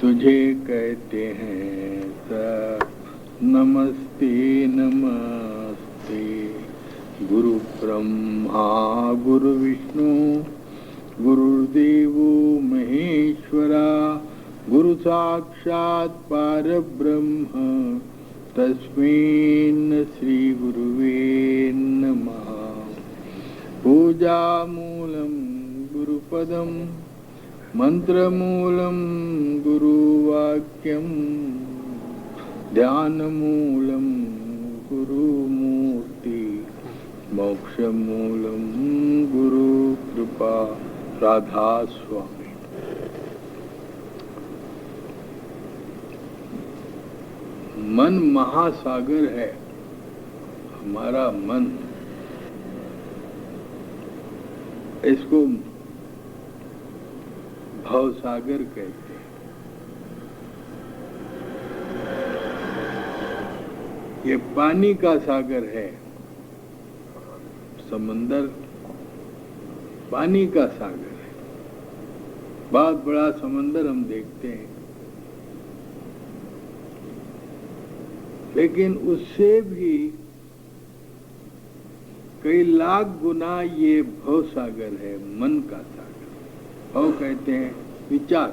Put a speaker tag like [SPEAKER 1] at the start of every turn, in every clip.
[SPEAKER 1] तुझे कहते हैं सब नमस्ते नमस्ते। गुरु ब्रह्मा गुरु विष्णु गुरुदेवो महेश्वरा गुरु साक्षात् परब्रह्म तस्मै श्री गुरुवे नमः। पूजा मूलम गुरुपदम मंत्रमूलम गुरुवाक्यम ध्यानमूलम गुरुमूर्ति मोक्षमूलम गुरु कृपा। राधा स्वामी। मन महासागर है। हमारा मन, इसको भवसागर कहते हैं। ये पानी का सागर है। समंदर पानी का सागर है। बहुत बड़ा समंदर हम देखते हैं, लेकिन उससे भी कई लाख गुना ये भवसागर है, मन का सागर। भव कहते हैं विचार।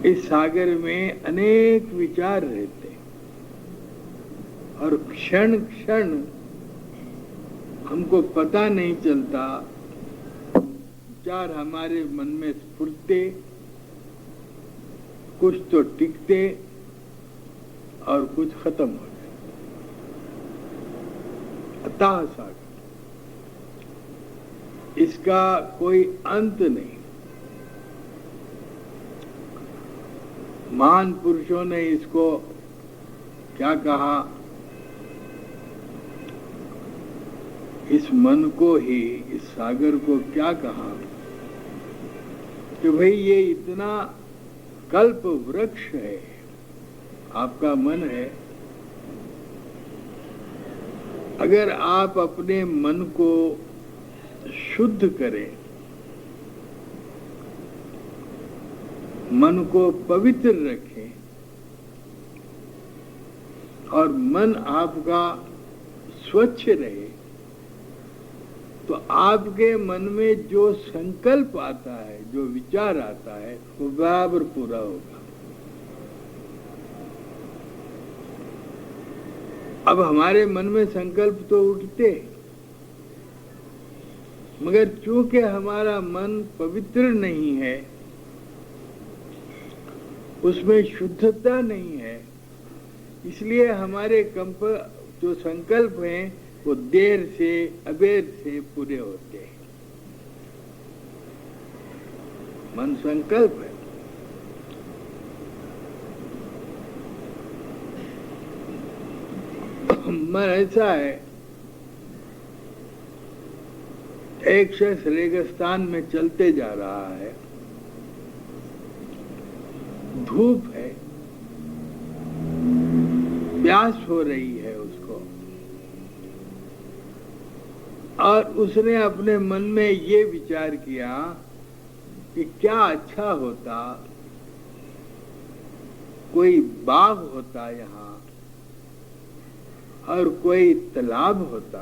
[SPEAKER 1] इस सागर में अनेक विचार रहते हैं और क्षण क्षण हमको पता नहीं चलता, विचार हमारे मन में स्फुरते, कुछ तो टिकते और कुछ खत्म हो जाते। अथाह सागर, इसका कोई अंत नहीं। महान पुरुषों ने इसको क्या कहा, इस मन को ही, इस सागर को क्या कहा कि भाई ये इतना कल्प वृक्ष है, आपका मन है। अगर आप अपने मन को शुद्ध करें, मन को पवित्र रखें और मन आपका स्वच्छ रहे, तो आपके मन में जो संकल्प आता है, जो विचार आता है, वो बराबर पूरा होगा। अब हमारे मन में संकल्प तो उठते, मगर चूंकि हमारा मन पवित्र नहीं है, उसमें शुद्धता नहीं है, इसलिए हमारे जो संकल्प हैं वो देर से अबेर से पूरे होते हैं। मन संकल्प है। मन ऐसा है, एक शख्स रेगिस्तान में चलते जा रहा है, धूप है, प्यास हो रही है उसको, और उसने अपने मन में ये विचार किया कि क्या अच्छा होता कोई बाग होता यहाँ और कोई तालाब होता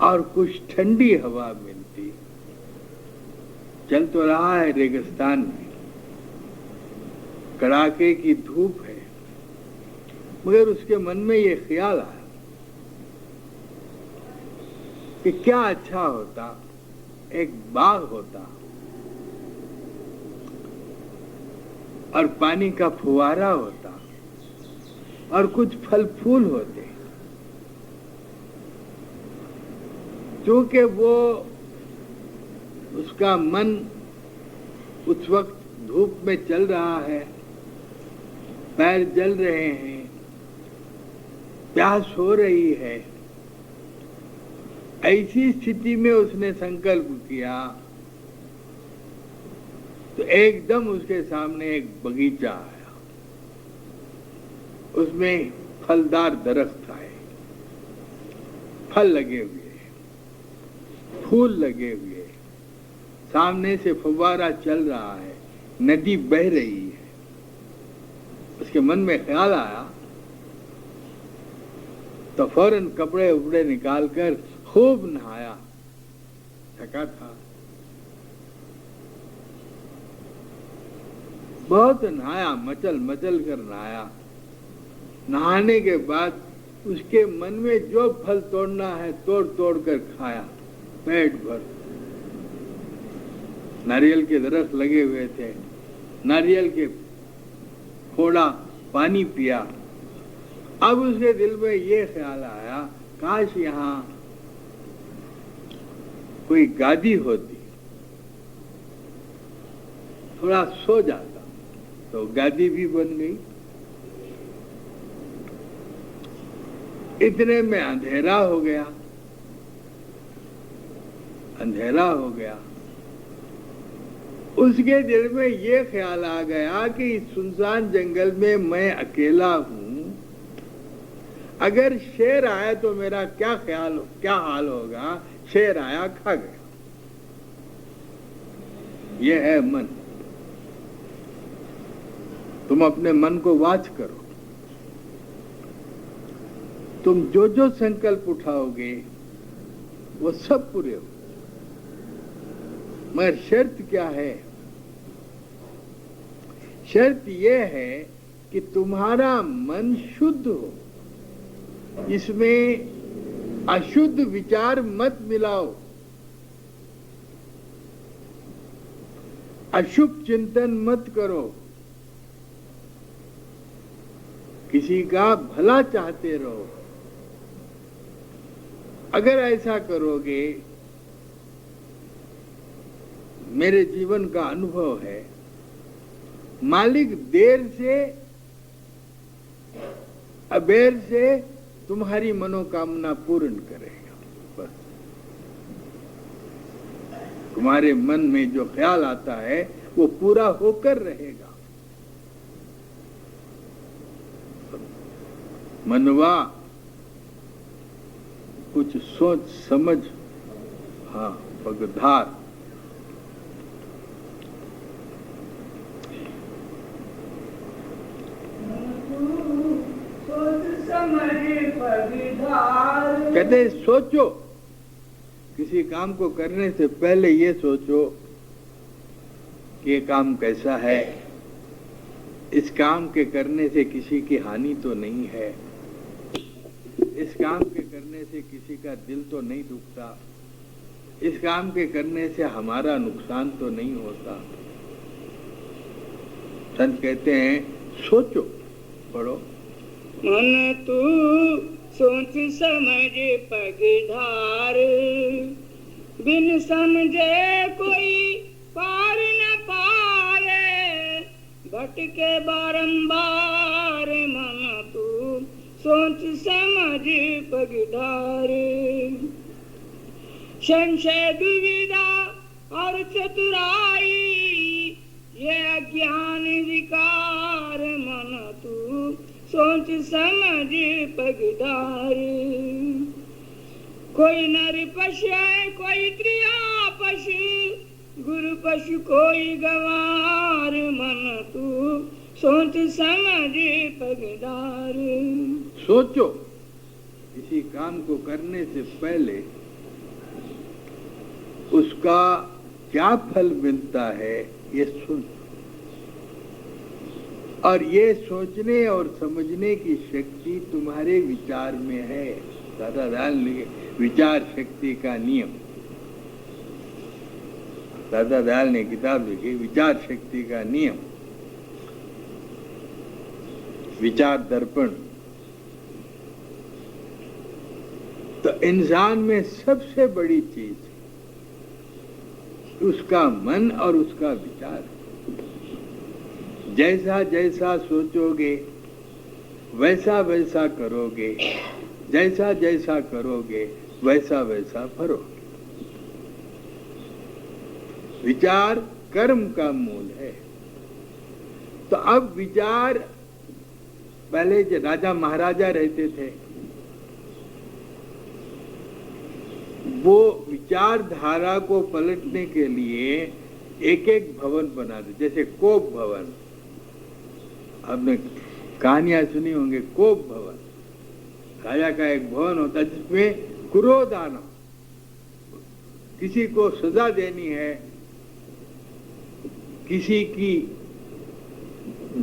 [SPEAKER 1] और कुछ ठंडी हवा मिलती। चल तो रहा है रेगिस्तान में, कड़ाके की धूप है, मगर उसके मन में ये ख्याल आया कि क्या अच्छा होता एक बाग होता और पानी का फुवारा होता और कुछ फल फूल होते। क्योंकि वो उसका मन उस वक्त धूप में चल रहा है, पैर जल रहे हैं, प्यास हो रही है, ऐसी स्थिति में उसने संकल्प किया तो एकदम उसके सामने एक बगीचा आया, उसमें फलदार दरख्त आए, फल लगे हुए, फूल लगे हुए, सामने से फव्वारा चल रहा है, नदी बह रही है। उसके मन में ख्याल आया तो फौरन कपड़े उपड़े निकालकर खूब नहाया, थका था, बहुत नहाया, मचल मचल कर नहाया। नहाने के बाद उसके मन में जो फल तोड़ना है तोड़ तोड़ कर खाया, पेट भर। नारियल के दरख्त लगे हुए थे, नारियल के फोड़ा पानी पिया। अब उसके दिल में ये ख्याल आया, काश यहाँ कोई गादी होती, थोड़ा सो जाता, तो गादी भी बन गई। इतने में अंधेरा हो गया, अंधेरा हो गया। उसके दिल में ये ख्याल आ गया कि इस सुनसान जंगल में मैं अकेला हूं, अगर शेर आया तो मेरा क्या हाल होगा। शेर आया, खा गया। ये है मन। तुम अपने मन को वाच करो, तुम जो जो संकल्प उठाओगे वो सब पूरे हो। मगर शर्त क्या है? शर्त यह है कि तुम्हारा मन शुद्ध हो, इसमें अशुद्ध विचार मत मिलाओ, अशुभ चिंतन मत करो, किसी का भला चाहते रहो। अगर ऐसा करोगे, मेरे जीवन का अनुभव है, मालिक देर से अबेर से तुम्हारी मनोकामना पूर्ण करेगा। बस तुम्हारे मन में जो ख्याल आता है वो पूरा होकर रहेगा। मनवा कुछ सोच समझ, हाँ, पगधार। कहते सोचो, किसी काम को करने से पहले ये सोचो कि ये काम कैसा है, इस काम के करने से किसी की हानि तो नहीं है, इस काम के करने से किसी का दिल तो नहीं दुखता, इस काम के करने से हमारा नुकसान तो नहीं होता। संत कहते हैं सोचो, पढ़ो।
[SPEAKER 2] मन तू सोच समझ पगधार, बिन समझे कोई पार न पाए, भटके बारंबार। मन तू सोच समझ पगधार, संशय दुविधा और चतुराई, ये अज्ञान विकार। मन तू सोच समझ पगधार, कोई नर पशु है, कोई त्रिया पशु, गुरु पशु कोई गवार। मन तू सोच समझ पगधार।
[SPEAKER 1] सोचो, किसी काम को करने से पहले उसका क्या फल मिलता है ये सोचो। और ये सोचने और समझने की शक्ति तुम्हारे विचार में है। दादा दयाल लिखे विचार शक्ति का नियम, दादा दयाल ने किताब लिखी विचार शक्ति का नियम, विचार दर्पण। तो इंसान में सबसे बड़ी चीज उसका मन और उसका विचार। जैसा जैसा सोचोगे वैसा वैसा करोगे, जैसा जैसा करोगे वैसा वैसा भरोगे। विचार कर्म का मूल है। तो अब विचार, पहले जो राजा महाराजा रहते थे वो विचारधारा को पलटने के लिए एक एक भवन बना दे, जैसे कोप भवन, आपने कहानियां सुनी होंगे। कोप भवन, राजा का एक भवन होता है जिसमें क्रोध आना, किसी को सजा देनी है, किसी की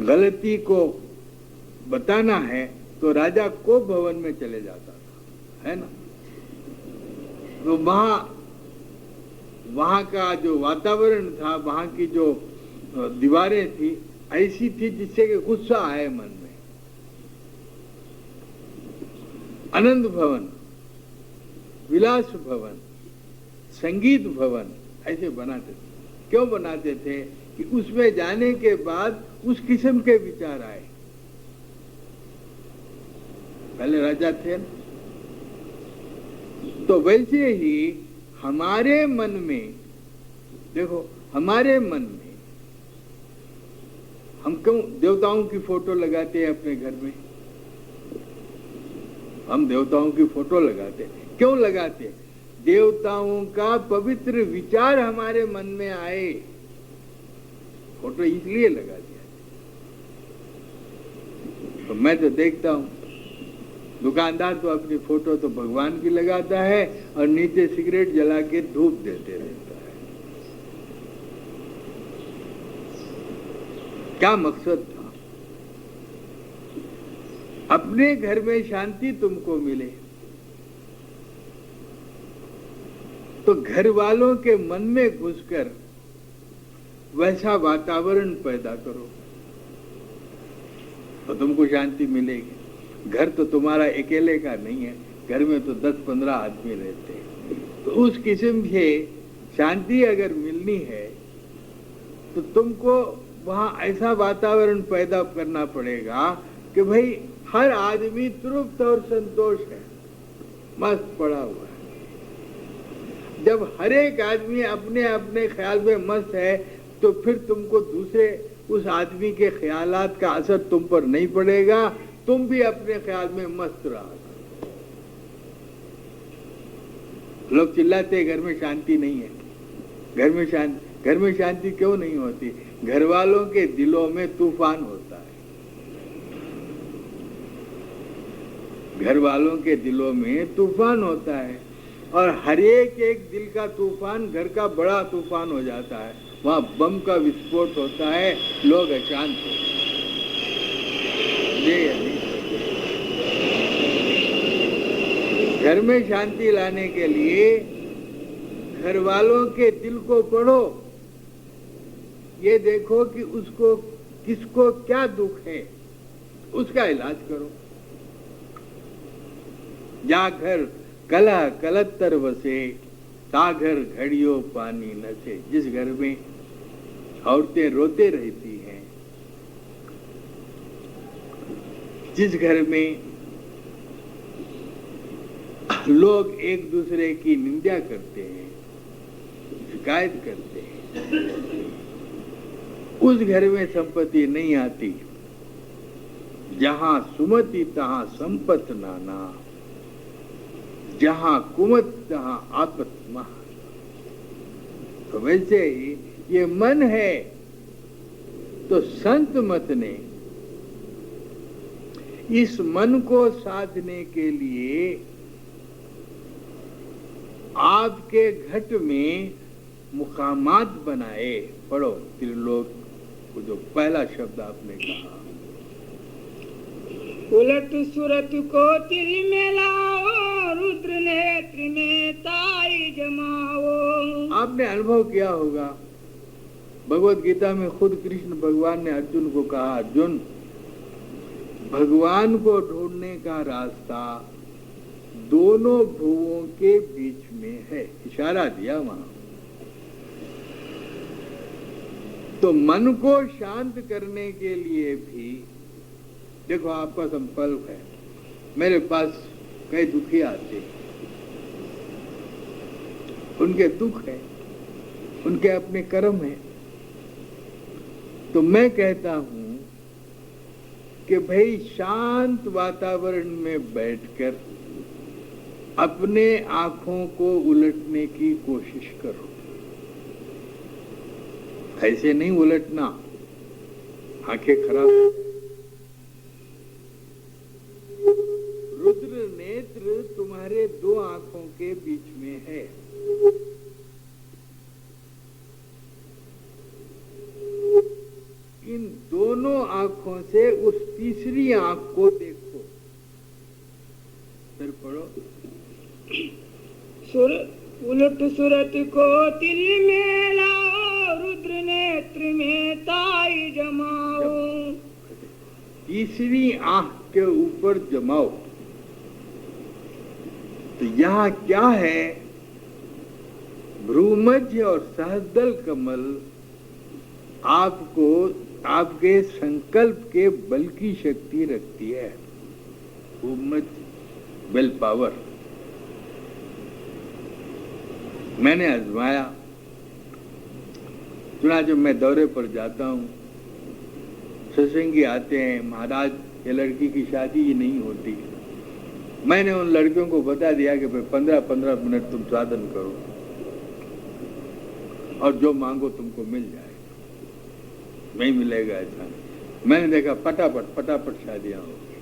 [SPEAKER 1] गलती को बताना है, तो राजा कोप भवन में चले जाता था, है ना। तो वहां का जो वातावरण था, वहां की जो दीवारें थी, ऐसी थी जिससे कि गुस्सा आए मन में। आनंद भवन, विलास भवन, संगीत भवन ऐसे बनाते थे। क्यों बनाते थे? कि उसमें जाने के बाद उस किस्म के विचार आए। पहले राजा थे ना, तो वैसे ही हमारे मन में, देखो हमारे मन में हम क्यों देवताओं की फोटो लगाते हैं अपने घर में? हम देवताओं की फोटो लगाते हैं, क्यों लगाते हैं? देवताओं का पवित्र विचार हमारे मन में आए, फोटो इसलिए लगा दिया। तो मैं तो देखता हूं, दुकानदार तो अपनी फोटो तो भगवान की लगाता है और नीचे सिगरेट जला के धूप देते रहता है। क्या मकसद था? अपने घर में शांति तुमको मिले तो घर वालों के मन में घुसकर वैसा वातावरण पैदा करो तो तुमको शांति मिलेगी। घर तो तुम्हारा अकेले का नहीं है, घर में तो 10-15 आदमी रहते हैं। तो उस किस्म से शांति अगर मिलनी है तो तुमको वहां ऐसा वातावरण पैदा करना पड़ेगा कि भाई हर आदमी तृप्त और संतोष है, मस्त पड़ा हुआ है। जब हर एक आदमी अपने अपने ख्याल में मस्त है तो फिर तुमको दूसरे उस आदमी के ख्यालात का असर तुम पर नहीं पड़ेगा, तुम भी अपने ख्याल में मस्त रहा। लोग चिल्लाते घर में शांति नहीं है, घर में शांति क्यों नहीं होती? घर वालों के दिलों में तूफान होता है, घर वालों के दिलों में तूफान होता है और हर एक दिल का तूफान घर का बड़ा तूफान हो जाता है। वहां बम का विस्फोट होता है, लोग अशांत होते हैं। घर में शांति लाने के लिए घर वालों के दिल को पढ़ो, ये देखो कि उसको किसको क्या दुख है, उसका इलाज करो। जा घर कलह कलत्तर बसे, ता घर घड़ियों पानी नसे। जिस घर में औरतें रोते रहती हैं, जिस घर में लोग एक दूसरे की निंदा करते हैं, शिकायत करते हैं, उस घर में संपत्ति नहीं आती। जहां सुमति तहां संपत नाना, जहां कुमत तहां आपत महा। तो वैसे ही ये मन है, तो संत मत ने इस मन को साधने के लिए आपके घट में मुकामात बनाए। पढ़ो त्रिलोक को, जो पहला शब्द आपने कहा,
[SPEAKER 2] उलट सुरत को तिर में लाओ, रुद्र नेत्र में ताई जमाओ।
[SPEAKER 1] आपने अनुभव किया होगा, भगवत गीता में खुद कृष्ण भगवान ने अर्जुन को कहा, अर्जुन भगवान को ढूंढने का रास्ता दोनों भुवों के बीच में है। इशारा दिया वहां। तो मन को शांत करने के लिए भी देखो, आपका संकल्प है। मेरे पास कई दुखी आते हैं, उनके दुख है, उनके अपने कर्म है। तो मैं कहता हूं कि भाई शांत वातावरण में बैठकर अपने आंखों को उलटने की कोशिश करो। ऐसे नहीं उलटना, आंखें खराब। रुद्र नेत्र तुम्हारे दो आंखों के बीच में है। इन दोनों आंखों से उस तीसरी आंख को देखो। फिर पढ़ो।
[SPEAKER 2] उलट सूरत को तिल में लाओ, रुद्र नेत्र में ताई जमाओ।
[SPEAKER 1] तीसरी आंख के ऊपर जमाओ। तो यहाँ क्या है? भ्रूमध्य और सहस्रदल कमल आपको आपके संकल्प के बल की शक्ति रखती है। भ्रूमध्य विल पावर। मैंने आजमाया। सुना, जब मैं दौरे पर जाता हूँ, सत्संगी आते हैं, महाराज ये लड़की की शादी ही नहीं होती। मैंने उन लड़कियों को बता दिया कि भाई 15-15 मिनट तुम साधन करो और जो मांगो तुमको मिल जाएगा, नहीं मिलेगा ऐसा नहीं। मैंने देखा फटाफट शादियां हो गई।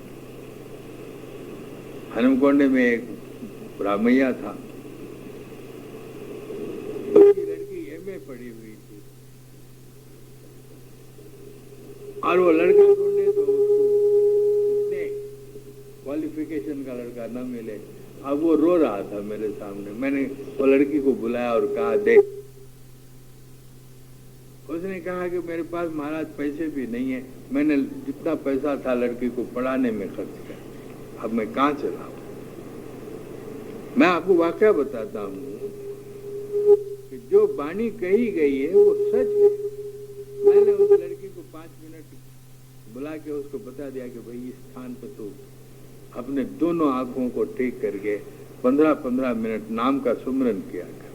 [SPEAKER 1] हनुमकोंडे में एक ब्राह्मैया था, उसकी लड़की एमए पढ़ी हुई थी और वो लड़का ढूंढे तो उसने क्वालिफिकेशन का लड़का न मिले। अब वो रो रहा था मेरे सामने। मैंने वो लड़की को बुलाया और कहा, देख। उसने कहा कि मेरे पास महाराज पैसे भी नहीं है, मैंने जितना पैसा था लड़की को पढ़ाने में खर्च कर, अब मैं कहाँ से लाऊं? मैं आपको वाकया बताता हूँ कि जो वाणी कही गई है वो सच है। मैंने उस लड़की को 5 मिनट बुला के उसको बता दिया कि भाई इस स्थान पर तो अपने दोनों आंखों को ठीक करके 15-15 मिनट नाम का सुमरन किया कर,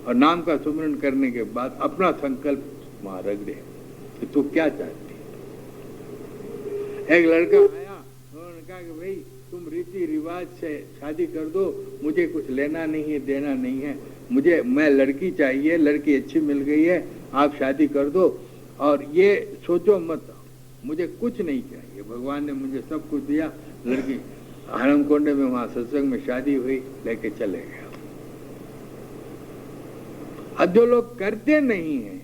[SPEAKER 1] और नाम का सुमरन करने के बाद अपना संकल्प वहां रख दे कि तू क्या चाहती है। एक लड़का आया, उन्होंने कहा कि भाई तुम रीति रिवाज से शादी कर दो, मुझे कुछ लेना नहीं है, देना नहीं है, मैं लड़की चाहिए, लड़की अच्छी मिल गई है, आप शादी कर दो और ये सोचो मत मुझे कुछ नहीं चाहिए, भगवान ने मुझे सब कुछ दिया। लड़की हरमकोंडे में वहां सत्संग में शादी हुई, लेके चले गए। अब जो लोग करते नहीं है,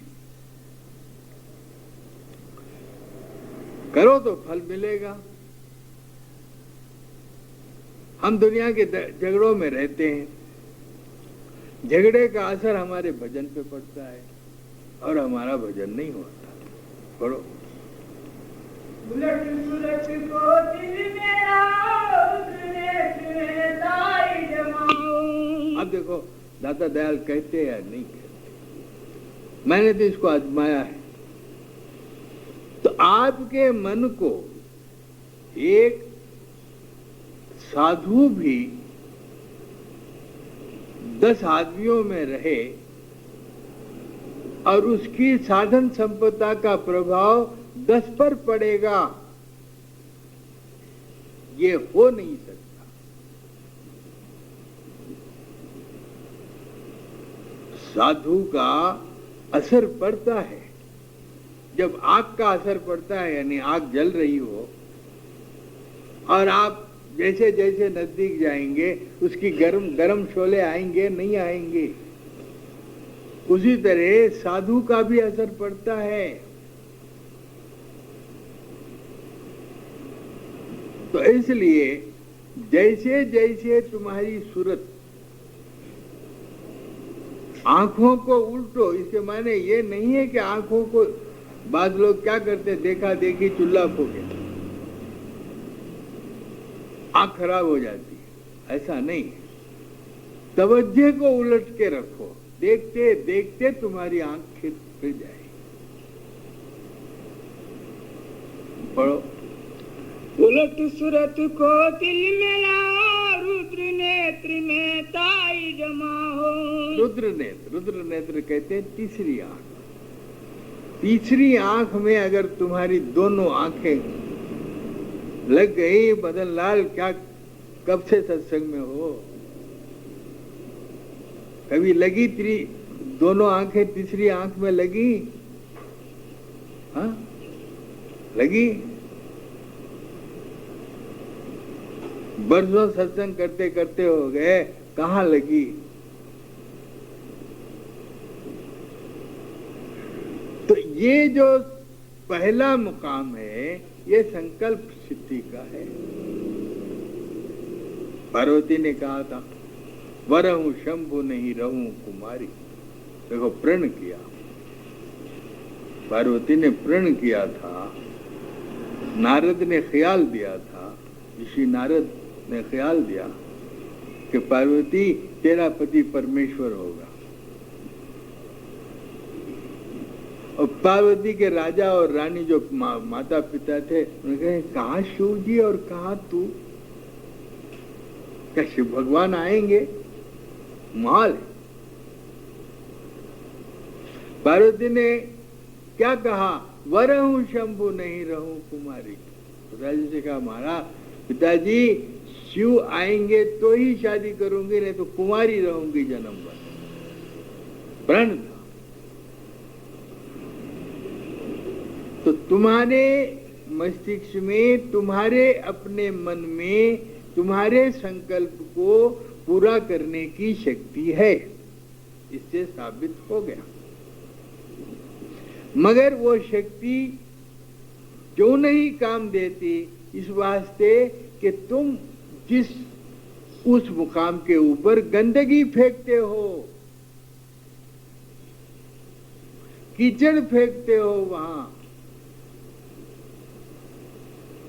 [SPEAKER 1] करो तो फल मिलेगा। हम दुनिया के झगड़ों में रहते हैं, झगड़े का असर हमारे भजन पे पड़ता है और हमारा भजन नहीं होता। पढ़ो।
[SPEAKER 2] उलट सुलट को दिल में लाओ, रुद्र नेत्र में ताई जमाओ।
[SPEAKER 1] अब देखो दाता दयाल कहते या नहीं कहते, मैंने तो इसको आजमाया है। तो आपके मन को एक साधु भी 10 आदमियों में रहे और उसकी साधन संपदा का प्रभाव 10 पर पड़ेगा, ये हो नहीं सकता। साधु का असर पड़ता है। जब आग का असर पड़ता है, यानी आग जल रही हो और आप जैसे जैसे नजदीक जाएंगे उसकी गरम शोले आएंगे नहीं आएंगे, उसी तरह साधु का भी असर पड़ता है। तो इसलिए जैसे जैसे तुम्हारी सूरत आंखों को उल्टो, इसके माने ये नहीं है कि आंखों को, बाद लोग क्या करते, देखा देखी चुल्ला फूके, आंख खराब हो जाती है, ऐसा नहीं। तवज्जो को उलट के रखो, देखते देखते तुम्हारी आंख फिर जाएगी। पढ़ो।
[SPEAKER 2] उलट सूरत को दिल में लाओ, रुद्र नेत्र में ताई जमाओ।
[SPEAKER 1] रुद्र नेत्र कहते हैं तीसरी आंख। तीसरी आंख में अगर तुम्हारी दोनों आंखें लग गई, मदन लाल क्या कब से सत्संग में हो, कभी लगी दोनों आंखें तीसरी आंख में लगी? हाँ, लगी? बरसों सत्संग करते करते हो गए, कहाँ लगी? तो ये जो पहला मुकाम है, ये संकल्प सिद्धि का है। पार्वती ने कहा था, वरहूं शंभु नहीं रहूं कुमारी। देखो, प्रण किया, पार्वती ने प्रण किया था। नारद ने ख्याल दिया था, ऋषि नारद ने ख्याल दिया कि पार्वती तेरा पति परमेश्वर होगा। और पार्वती के राजा और रानी जो माता पिता थे, उन्होंने कहा, कहाँ शिव जी और कहाँ तू? क्या शिव भगवान आएंगे? माल। पार्वती ने क्या कहा? वरहूं शंभु नहीं रहूं कुमारी। पिताजी से कहा, महाराज पिताजी, शिव आएंगे तो ही शादी करूंगी, नहीं तो कुमारी रहूंगी जन्म भर। प्रण था। तो तुम्हारे मस्तिष्क में, तुम्हारे अपने मन में, तुम्हारे संकल्प को पूरा करने की शक्ति है, इससे साबित हो गया। मगर वो शक्ति क्यों नहीं काम देती? इस वास्ते कि तुम जिस उस मुकाम के ऊपर गंदगी फेंकते हो, कीचड़ फेंकते हो। वहां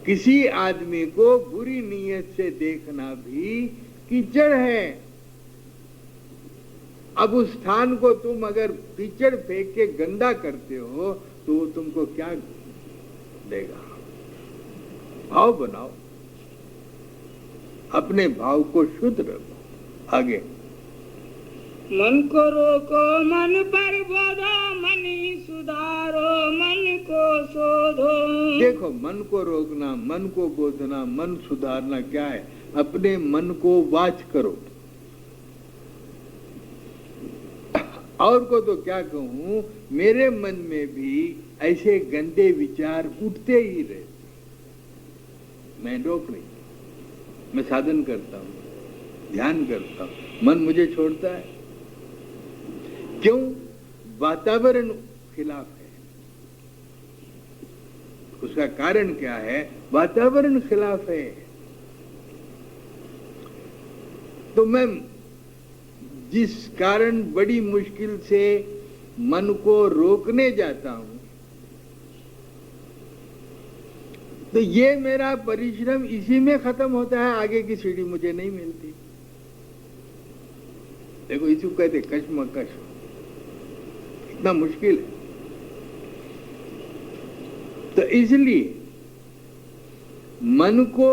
[SPEAKER 1] किसी आदमी को बुरी नीयत से देखना भी कीचड़ है। अब उस स्थान को तुम अगर कीचड़ फेंक के गंदा करते हो तो वो तुमको क्या देगा? भाव बनाओ, अपने भाव को शुद्ध रखो। आगे,
[SPEAKER 2] मन को रोको, मन पर बोधो, मन ही सुधारो, मन को शोधो।
[SPEAKER 1] देखो, मन को रोकना, मन को बोधना, मन सुधारना क्या है? अपने मन को वाच करो। और को तो क्या कहूं, मेरे मन में भी ऐसे गंदे विचार उठते ही रहते, मैं रोक नहीं, मैं साधन करता हूं, ध्यान करता हूं, मन मुझे छोड़ता है। क्यों? वातावरण खिलाफ है। उसका कारण क्या है? वातावरण खिलाफ है। तो मैं जिस कारण बड़ी मुश्किल से मन को रोकने जाता हूं, तो ये मेरा परिश्रम इसी में खत्म होता है, आगे की सीढ़ी मुझे नहीं मिलती। देखो, इसको कहते कश्मकश, इतना मुश्किल है। तो इसलिए मन को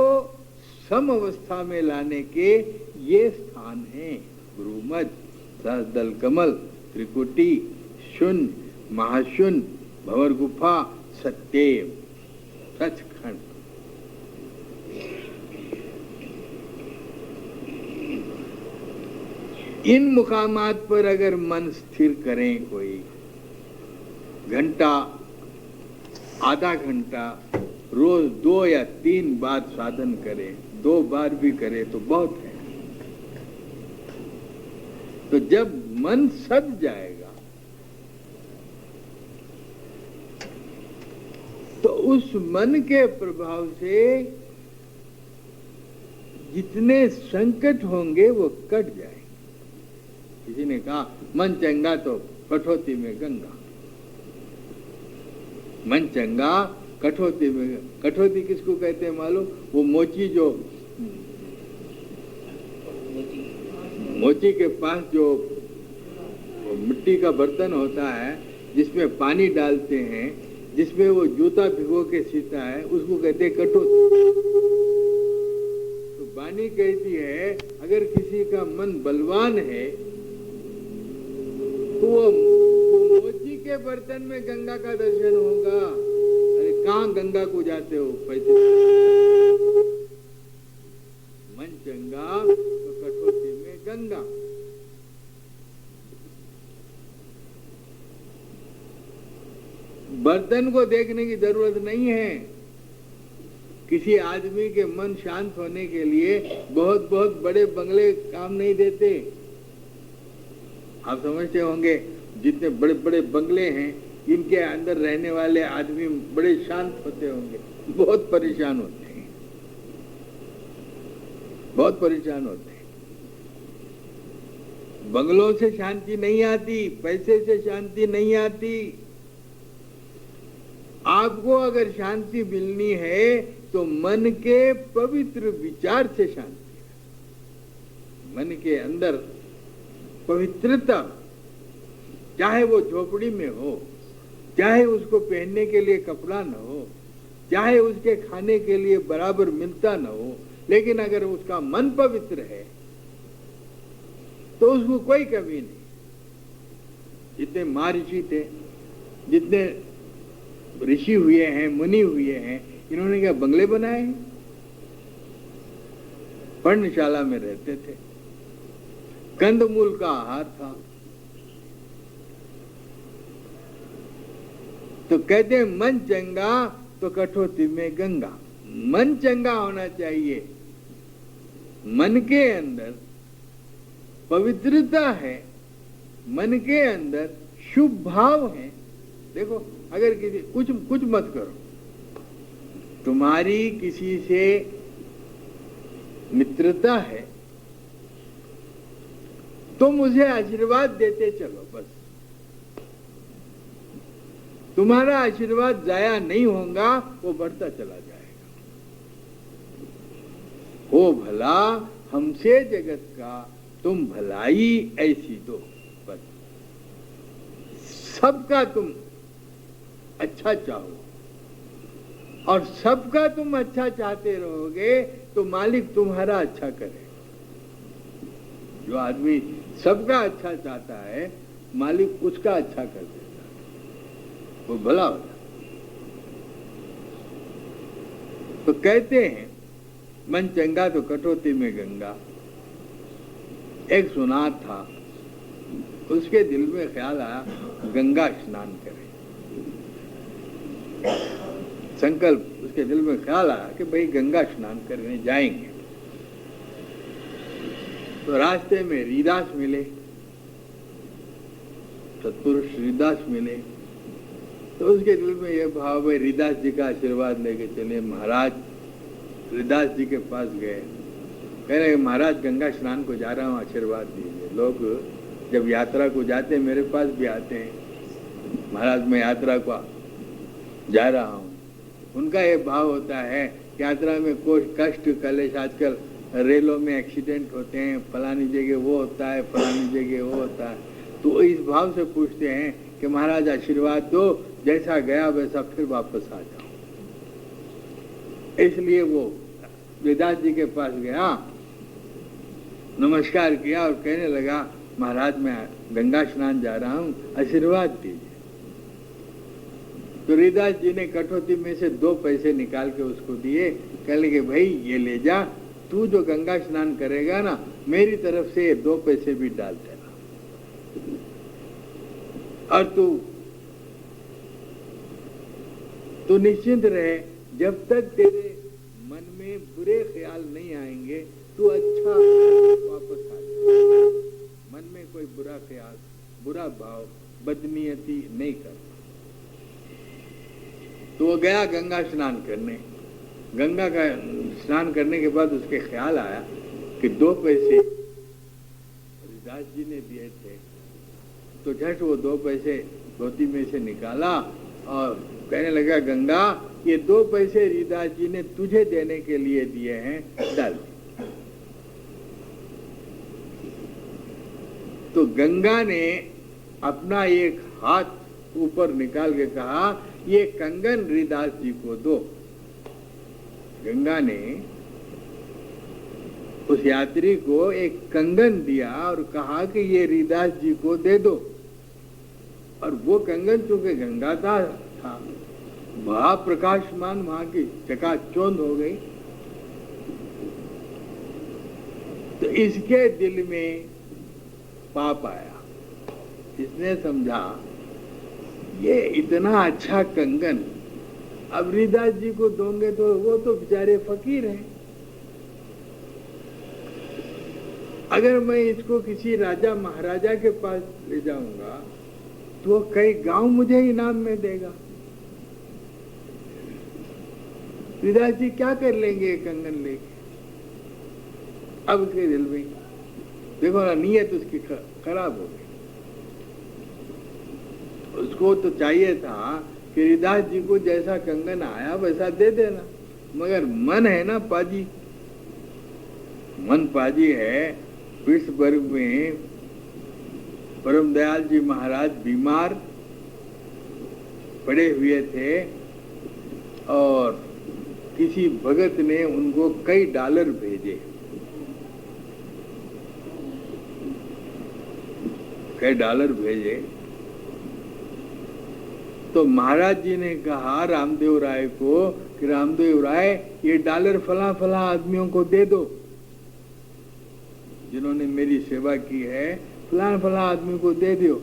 [SPEAKER 1] सम अवस्था में लाने के ये स्थान हैं: गुरुमत, सहस्रदल कमल, त्रिकुटी, शून्य, महाशून्य, भंवर गुफा, सत्यम, सचखंड। इन मुकामात पर अगर मन स्थिर करें, कोई घंटा, आधा घंटा रोज 2 या 3 बार साधन करें, 2 बार भी करे तो बहुत है। तो जब मन सज जाएगा तो उस मन के प्रभाव से जितने संकट होंगे वो कट जाएंगे। किसी ने कहा, मन चंगा तो कठौती में गंगा। मन चंगा कठौती में, कठौती किसको कहते हैं मालूम? वो मोची, जो मोची के पास जो मिट्टी का बर्तन होता है जिसमें पानी डालते हैं, जिसमें वो जूता भिगो के सीता है, उसको कहते हैं कठौती। तो वाणी कहती है, अगर किसी का मन बलवान है तो वो मोची के बर्तन में गंगा का दर्शन होगा। अरे कहाँ गंगा को जाते हो पैसे? मन चंगा तो कठौती में गंगा। बर्तन को देखने की जरूरत नहीं है। किसी आदमी के मन शांत होने के लिए बहुत बहुत बड़े बंगले काम नहीं देते। आप समझते होंगे जितने बड़े बड़े बंगले हैं इनके अंदर रहने वाले आदमी बड़े शांत होते होंगे, बहुत परेशान होते हैं, बहुत परेशान होते हैं। बंगलों से शांति नहीं आती, पैसे से शांति नहीं आती। आपको अगर शांति मिलनी है तो मन के पवित्र विचार से शांति है। मन के अंदर पवित्रता, चाहे वो झोपड़ी में हो, चाहे उसको पहनने के लिए कपड़ा न हो, चाहे उसके खाने के लिए बराबर मिलता न हो, लेकिन अगर उसका मन पवित्र है तो उसको कोई कमी नहीं। जितने महर्षि थे, जितने ऋषि हुए हैं, मुनि हुए हैं, इन्होंने क्या बंगले बनाए हैं? पर्णशाला में रहते थे, कंदमूल का आहार था। तो कहते हैं मन चंगा तो कठौती में गंगा। मन चंगा होना चाहिए, मन के अंदर पवित्रता है, मन के अंदर शुभ भाव है। देखो, अगर किसी कुछ मत करो, तुम्हारी किसी से मित्रता है, तुम मुझे आशीर्वाद देते चलो, बस तुम्हारा आशीर्वाद जाया नहीं होगा, वो बढ़ता चला जाएगा। हो भला हमसे जगत का, तुम भलाई ऐसी दो, बस सबका तुम अच्छा चाहो और सबका तुम अच्छा चाहते रहोगे तो मालिक तुम्हारा अच्छा करे। जो आदमी सबका अच्छा चाहता है, मालिक उसका अच्छा कर देता है, वो भला होता। तो कहते हैं मन चंगा तो कटौती में गंगा। एक सुनार था, उसके दिल में ख्याल आया गंगा स्नान करें। संकल्प, उसके दिल में ख्याल आया कि भाई गंगा स्नान करने जाएंगे। तो रास्ते में रीदास मिले, सत्पुरुष रीदास मिले। तो उसके दिल में यह भाव है रीदास जी का आशीर्वाद लेके चले। महाराज रीदास जी के पास गए, कह रहे महाराज गंगा स्नान को जा रहा हूँ, आशीर्वाद दीजिए। लोग जब यात्रा को जाते हैं मेरे पास भी आते हैं, महाराज मैं यात्रा को जा रहा हूँ। उनका ये भाव होता है यात्रा में कोई कष्ट कलेश, आजकल रेलों में एक्सीडेंट होते हैं, फलानी जगह वो होता है, फलानी जगह वो होता है, तो इस भाव से पूछते हैं कि महाराज आशीर्वाद दो, जैसा गया वैसा फिर वापस आ जाओ। इसलिए वो वेदास जी के पास गया, नमस्कार किया और कहने लगा महाराज मैं गंगा स्नान जा रहा हूँ, आशीर्वाद दीजिए। तो रीदास जी ने कठौती में से 2 पैसे निकाल के उसको दिए, कह लगे भाई ये ले जा, तू जो गंगा स्नान करेगा ना, मेरी तरफ से 2 पैसे भी डाल देना, और तू निश्चिंत रहे, जब तक तेरे मन में बुरे ख्याल नहीं आएंगे तू अच्छा वापस आ जाए। मन में कोई बुरा ख्याल, बुरा भाव, बदनीयती नहीं करना। तो वो गया गंगा स्नान करने। गंगा का स्नान करने के बाद उसके ख्याल आया कि 2 पैसे हरिदास जी ने दिए थे, तो झट वो 2 पैसे धोती में से निकाला और कहने लगा गंगा ये 2 पैसे हरिदास जी ने तुझे देने के लिए दिए हैं, डाल। तो गंगा ने अपना एक हाथ ऊपर निकाल के कहा ये कंगन हरिदास जी को दो। गंगा ने उस यात्री को एक कंगन दिया और कहा कि ये हरिदास जी को दे दो। और वो कंगन चूंकि गंगा था वहां प्रकाशमान, वहां की चकाचौंध हो गई। तो इसके दिल में पाप आया। इसने समझा ये इतना अच्छा कंगन अब हरिदास जी को दोगे तो वो तो बेचारे फकीर हैं। अगर मैं इसको किसी राजा महाराजा के पास ले जाऊंगा तो कई गांव मुझे इनाम में देगा। हरिदास जी क्या कर लेंगे ये कंगन लेके? अब के दिल में देखो ना, नीयत उसकी खराब हो गई। उसको तो चाहिए था कि हरिदास जी को जैसा कंगन आया वैसा दे देना, मगर मन है ना पाजी, मन पाजी है। पिट्सबर्ग में परम दयाल जी महाराज बीमार पड़े हुए थे और किसी भगत ने उनको कई डॉलर भेजे, कई डॉलर भेजे। तो महाराज जी ने कहा रामदेव राय को कि रामदेव राय ये डॉलर फला फला आदमियों को दे दो जिन्होंने मेरी सेवा की है, फला फला आदमी को दे दो।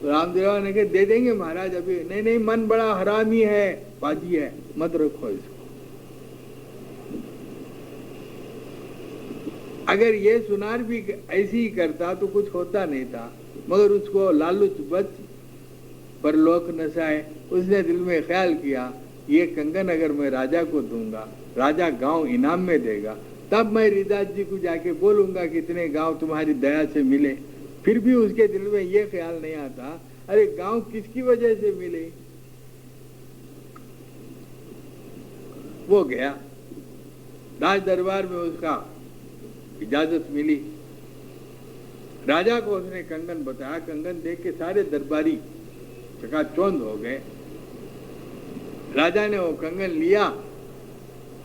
[SPEAKER 1] तो रामदेव राय ने कहा दे देंगे महाराज अभी। नहीं नहीं, मन बड़ा हरामी है, बाजी है, मत रखो इसको। अगर ये सुनार भी ऐसी ही करता तो कुछ होता नहीं था, मगर उसको लालच बच परलोक नसाए। उसने दिल में ख्याल किया ये कंगन अगर मैं राजा को दूंगा, राजा गांव इनाम में देगा, तब मैं हरिदास जी को जाके बोलूंगा कि इतने गांव तुम्हारी दया से मिले। फिर भी उसके दिल में ये ख्याल नहीं आता अरे गांव किसकी वजह से मिले। वो गया राज दरबार में, उसका इजाजत मिली। राजा को उसने कंगन बताया, कंगन देख के सारे दरबारी चकाचौंध हो गए। राजा ने वो कंगन लिया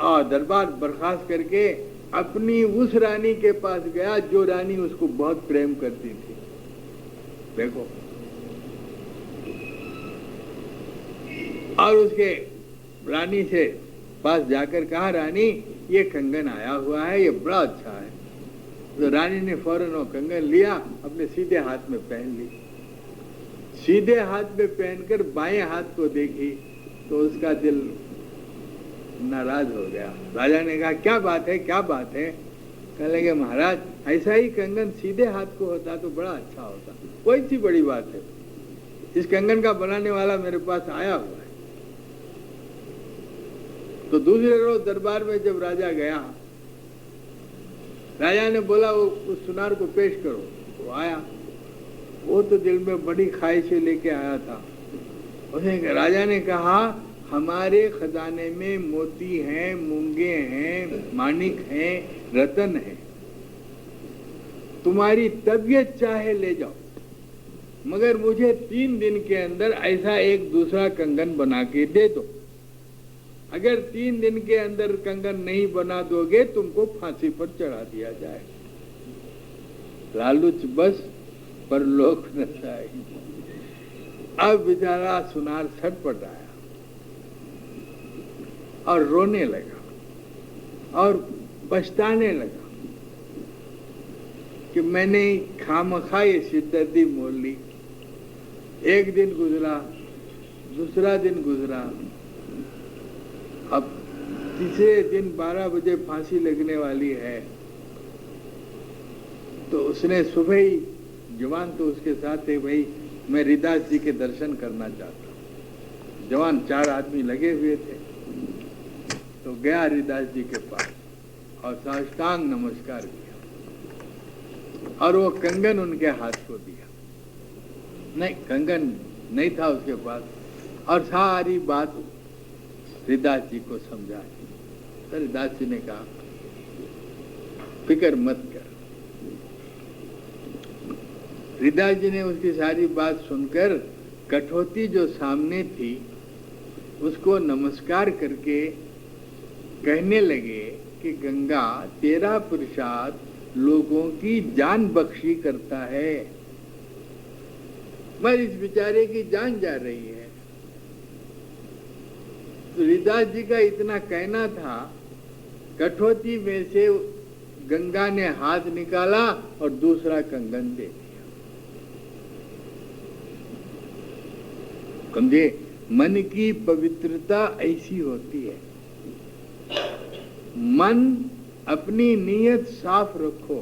[SPEAKER 1] और दरबार बर्खास्त करके अपनी उस रानी के पास गया जो रानी उसको बहुत प्रेम करती थी। देखो, और उसके रानी से पास जाकर कहा रानी ये कंगन आया हुआ है, ये बड़ा अच्छा है। तो रानी ने फौरन वो कंगन लिया, अपने सीधे हाथ में पहन ली। सीधे हाथ में पहनकर बाएं हाथ को देखी तो उसका दिल नाराज हो गया। राजा ने कहा क्या बात है, क्या बात है? कहने लगे महाराज ऐसा ही कंगन सीधे हाथ को होता तो बड़ा अच्छा होता। कोई सी बड़ी बात है, इस कंगन का बनाने वाला मेरे पास आया हुआ है। तो दूसरे रोज दरबार में जब राजा गया, राजा ने बोला वो उस सुनार को पेश करो। वो आया, वो तो दिल में बड़ी ख्वाहिशें लेके आया था। उसने राजा ने कहा हमारे खजाने में मोती हैं, मूंगे हैं, माणिक हैं, रतन हैं, तुम्हारी तबीयत चाहे ले जाओ, मगर मुझे 3 दिन के अंदर ऐसा एक दूसरा कंगन बना के दे दो। अगर 3 दिन के अंदर कंगन नहीं बना दोगे तुमको फांसी पर चढ़ा दिया जाए। लालच बस परलोक नसाए। अब बेचारा सुनार छटपट आया और रोने लगा और पछताने लगा कि मैंने खामखा ये सिरदर्दी मोल ली। एक दिन गुजरा, दूसरा दिन गुजरा, अब तीसरे दिन 12 बजे फांसी लगने वाली है। तो उसने सुबह ही, जवान तो उसके साथ थे, भाई मैं हरिदास जी के दर्शन करना चाहता हूँ। जवान 4 आदमी लगे हुए थे। तो गया हरिदास जी के पास और साष्टांग नमस्कार किया और वो कंगन उनके हाथ को दिया। नहीं, कंगन नहीं था उसके पास, और सारी बात हरिदास जी को समझाई। तो हरिदास जी ने कहा फिक्र मत कर। हरिदास जी ने उसकी सारी बात सुनकर कठौती जो सामने थी उसको नमस्कार करके कहने लगे कि गंगा तेरा प्रसाद लोगों की जान बख्शी करता है, मगर इस बेचारे की जान जा रही है। तो हरिदास जी का इतना कहना था, कठौती में से गंगा ने हाथ निकाला और दूसरा कंगन दे दिया। समझे? मन की पवित्रता ऐसी होती है, मन अपनी नीयत साफ रखो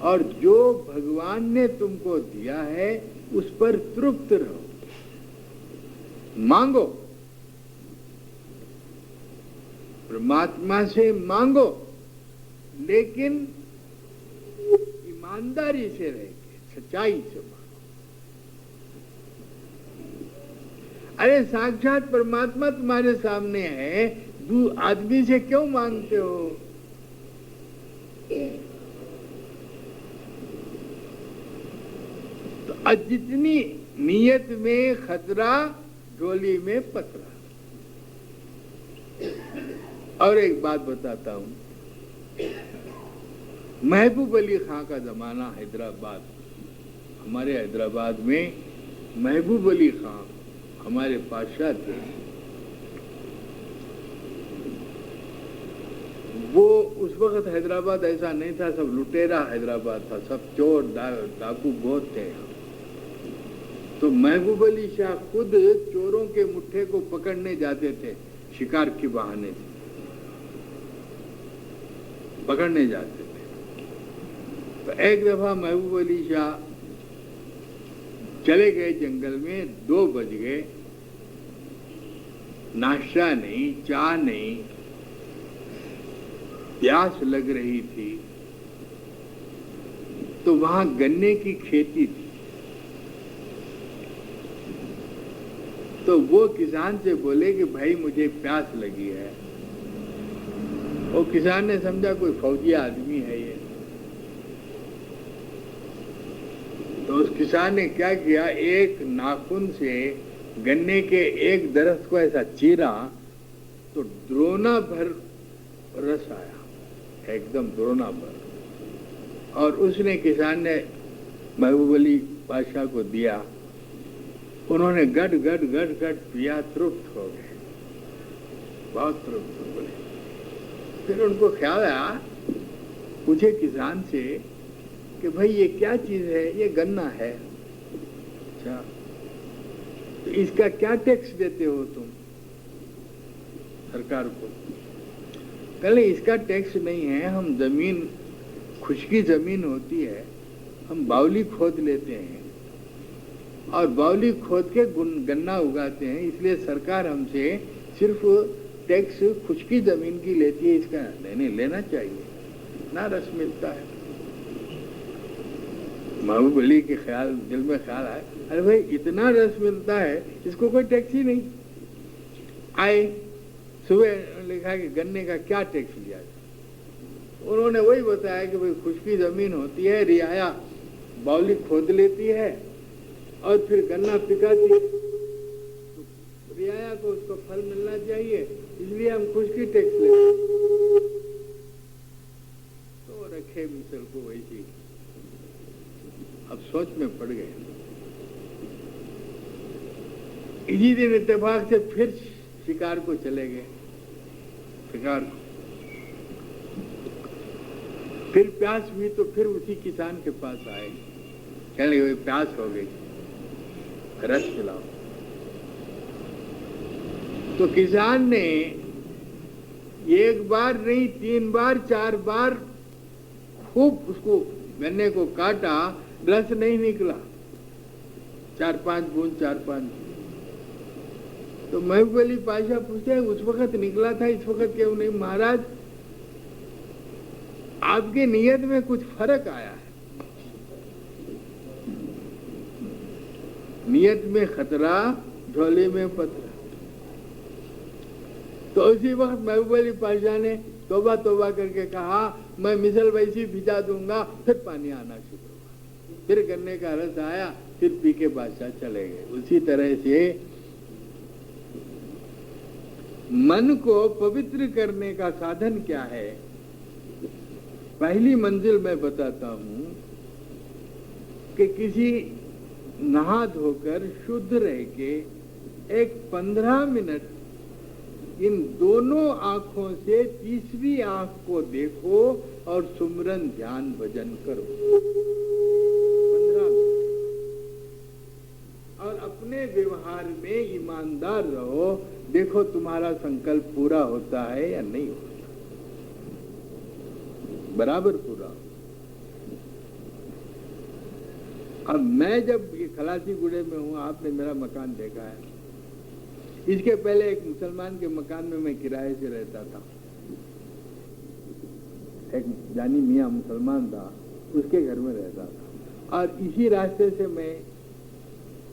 [SPEAKER 1] और जो भगवान ने तुमको दिया है उस पर तृप्त रहो। मांगो, परमात्मा से मांगो, लेकिन ईमानदारी से रह के, सच्चाई से मांगो। अरे साक्षात परमात्मा तुम्हारे सामने है, तू आदमी से क्यों मांगते हो? तो जितनी नीयत में खतरा, झोली में पतरा। और एक बात बताता हूं, महबूब अली खां का जमाना हैदराबाद, हमारे हैदराबाद में महबूब अली खां हमारे बादशाह थे। वो उस वक्त हैदराबाद ऐसा नहीं था, सब लुटेरा हैदराबाद था, सब चोर डाकू बहुत थे। तो महबूब अली शाह खुद चोरों के मुट्ठे को पकड़ने जाते थे, शिकार के बहाने से पकड़ने जाते थे। तो एक दफा महबूब अली शाह चले गए जंगल में, 2 बज गए, नाश्ता नहीं, चाय नहीं, प्यास लग रही थी। तो वहां गन्ने की खेती थी। तो वो किसान से बोले कि भाई मुझे प्यास लगी है। वो किसान ने समझा कोई फौजी आदमी है ये। तो उस किसान ने क्या किया, एक नाखून से गन्ने के एक दरख्त को ऐसा चीरा तो द्रोणा भर रस आया, एकदम द्रोणा भर। और उसने, किसान ने महबूब अली बादशाह को दिया। उन्होंने गट गट गट गट पिया, तृप्त हो गए, बहुत तृप्त हो गए। फिर उनको ख्याल आया, पूछे किसान से कि भाई ये क्या चीज है? ये गन्ना है। अच्छा, तो इसका क्या टैक्स देते हो तुम सरकार को? कहले इसका टैक्स नहीं है, हम जमीन, खुशकी जमीन होती है, हम बावली खोद लेते हैं और बावली खोद के गन्ना उगाते हैं, इसलिए सरकार हमसे सिर्फ टैक्स खुशकी जमीन की लेती है, इसका नहीं लेना चाहिए, ना रस मिलता है। महबूब अली के ख्याल, दिल में ख्याल आया, अरे भाई इतना रस मिलता है, इसको कोई टैक्स ही नहीं। आए सुबह लिखा कि गन्ने का क्या टैक्स लिया जाए। उन्होंने वही बताया कि भाई खुशकी जमीन होती है, रियाया बावली खोद लेती है और फिर गन्ना पिकाती है, तो रियाया को उसको फल मिलना चाहिए, इसलिए हम खुशकी टैक्स लेते हैं। तो रखे मिसल को वैसी, अब सोच में पड़ गए। इसी दिन इत्तेफाक से फिर शिकार को चले गए, शिकार को। फिर प्यास हुई तो फिर उसी किसान के पास आए, कहने लगे प्यास हो गई, रस पिलाओ। तो किसान ने 1 बार नहीं 3 बार 4 बार खूब उसको गन्ने को काटा, रस नहीं निकला, 4-5 बूंद 4-5 बूंद। तो महबूब अली पाशा पूछे उस वक्त निकला था, इस वक्त क्यों नहीं? महाराज आपके नियत में कुछ फर्क आया है, नियत में खतरा, झोले में पतरा। तो उसी वक्त महबूब अली पाशा ने तौबा तौबा करके कहा, मैं मिसल वैसी भिजा दूंगा, फिर पानी आना शुरू हुआ, फिर गन्ने का रस आया, फिर पी के बादशाह चले गए। उसी तरह से मन को पवित्र करने का साधन क्या है? पहली मंजिल मैं बताता हूं कि किसी नहा धोकर शुद्ध रह के एक 15 मिनट इन दोनों आंखों से तीसरी आंख को देखो और सुमरन ध्यान भजन करो, 15 मिनट। व्यवहार में ईमानदार रहो, देखो तुम्हारा संकल्प पूरा होता है या नहीं होता। बराबर पूरा। अब मैं जब ये खलासी गुड़े में हूं, आपने मेरा मकान देखा है। इसके पहले एक मुसलमान के मकान में मैं किराए से रहता था। एक जानी मियां मुसलमान था, उसके घर में रहता था और इसी रास्ते से मैं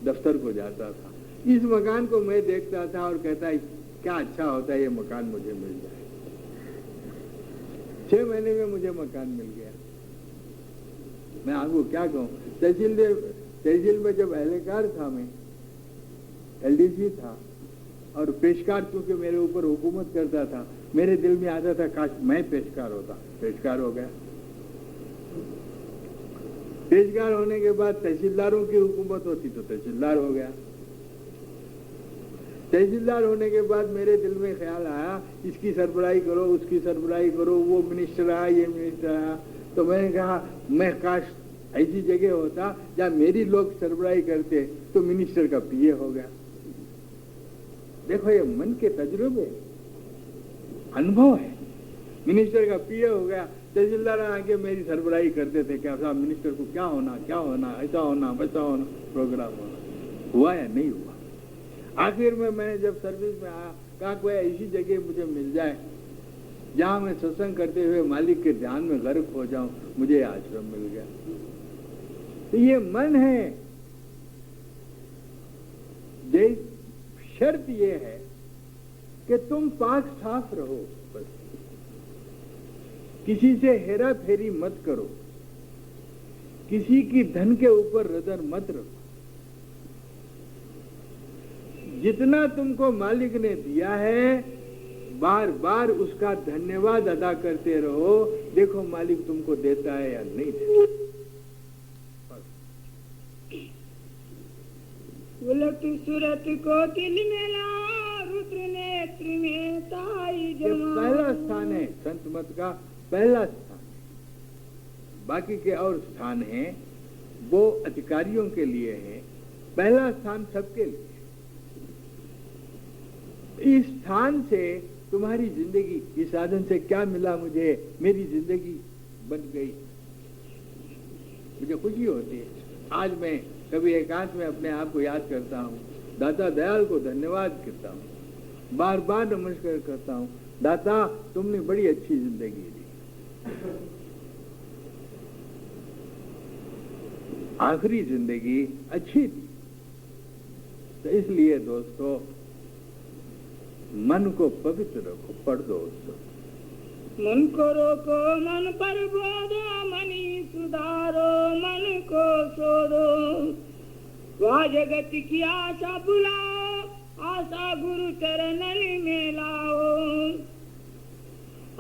[SPEAKER 1] दफ्तर को जाता था। इस मकान को मैं देखता था और कहता है क्या अच्छा होता है ये मकान मुझे मिल जाए। 6 महीने में मुझे मकान मिल गया। मैं आपको क्या कहूँ, तहसील में जब एहलकार था, मैं LDC था और पेशकार चूंकि मेरे ऊपर हुकूमत करता था, मेरे दिल में आता था काश मैं पेशकार होता। पेशकार हो गया। पेशकार होने के बाद तहसीलदारों की हुकूमत होती तो तहसीलदार हो गया। तहसीलदार होने के बाद मेरे दिल में ख्याल आया इसकी सरबराही करो, उसकी सरबराही करो, वो मिनिस्टर आया, ये मिनिस्टर आया। तो मैंने कहा मैं काश ऐसी जगह होता जहाँ मेरी लोग सरबराही करते तो मिनिस्टर का PA हो गया। देखो ये मन के तजुर्बे, अनुभव है। मिनिस्टर का PA हो गया, तहसीलदार आके मेरी सरबराही करते थे क्या साहब मिनिस्टर को क्या होना, ऐसा होना, वैसा होना, प्रोग्राम होना। हुआ या नहीं हुआ। आखिर में मैंने जब सर्विस में आया, कहा कोई ऐसी जगह मुझे मिल जाए जहां मैं सत्संग करते हुए मालिक के ध्यान में गर्क हो जाऊं। मुझे आश्रम मिल गया। तो ये मन है। शर्त ये है कि तुम पाक साफ रहो, बस किसी से हेरा फेरी मत करो, किसी की धन के ऊपर नजर मत रखो। जितना तुमको मालिक ने दिया है बार बार उसका धन्यवाद अदा करते रहो। देखो मालिक तुमको देता है या नहीं देता।
[SPEAKER 2] उलट सूरत को दिल में ला, रुद्र नेत्र में ताई जमा।
[SPEAKER 1] पहला स्थान है संत मत का, पहला स्थान। बाकी के और स्थान हैं वो अधिकारियों के लिए है, पहला स्थान सबके लिए। इस स्थान से तुम्हारी जिंदगी, इस साधन से क्या मिला मुझे, मेरी जिंदगी बन गई, मुझे खुशी होती है। आज मैं कभी एकांत में अपने आप को याद करता हूँ, दाता दयाल को धन्यवाद करता हूँ, बार बार नमस्कार करता हूँ। दाता तुमने बड़ी अच्छी जिंदगी दी, आखिरी जिंदगी अच्छी थी। तो इसलिए दोस्तों मन को पवित्र रखो। पढ़ दो उसको।
[SPEAKER 2] मन को रोको, मन पर बोधो, मनी सुधारो, मन को शोधो। वह जगत की आशा बुलाओ, आशा गुरु चरणन में लाओ।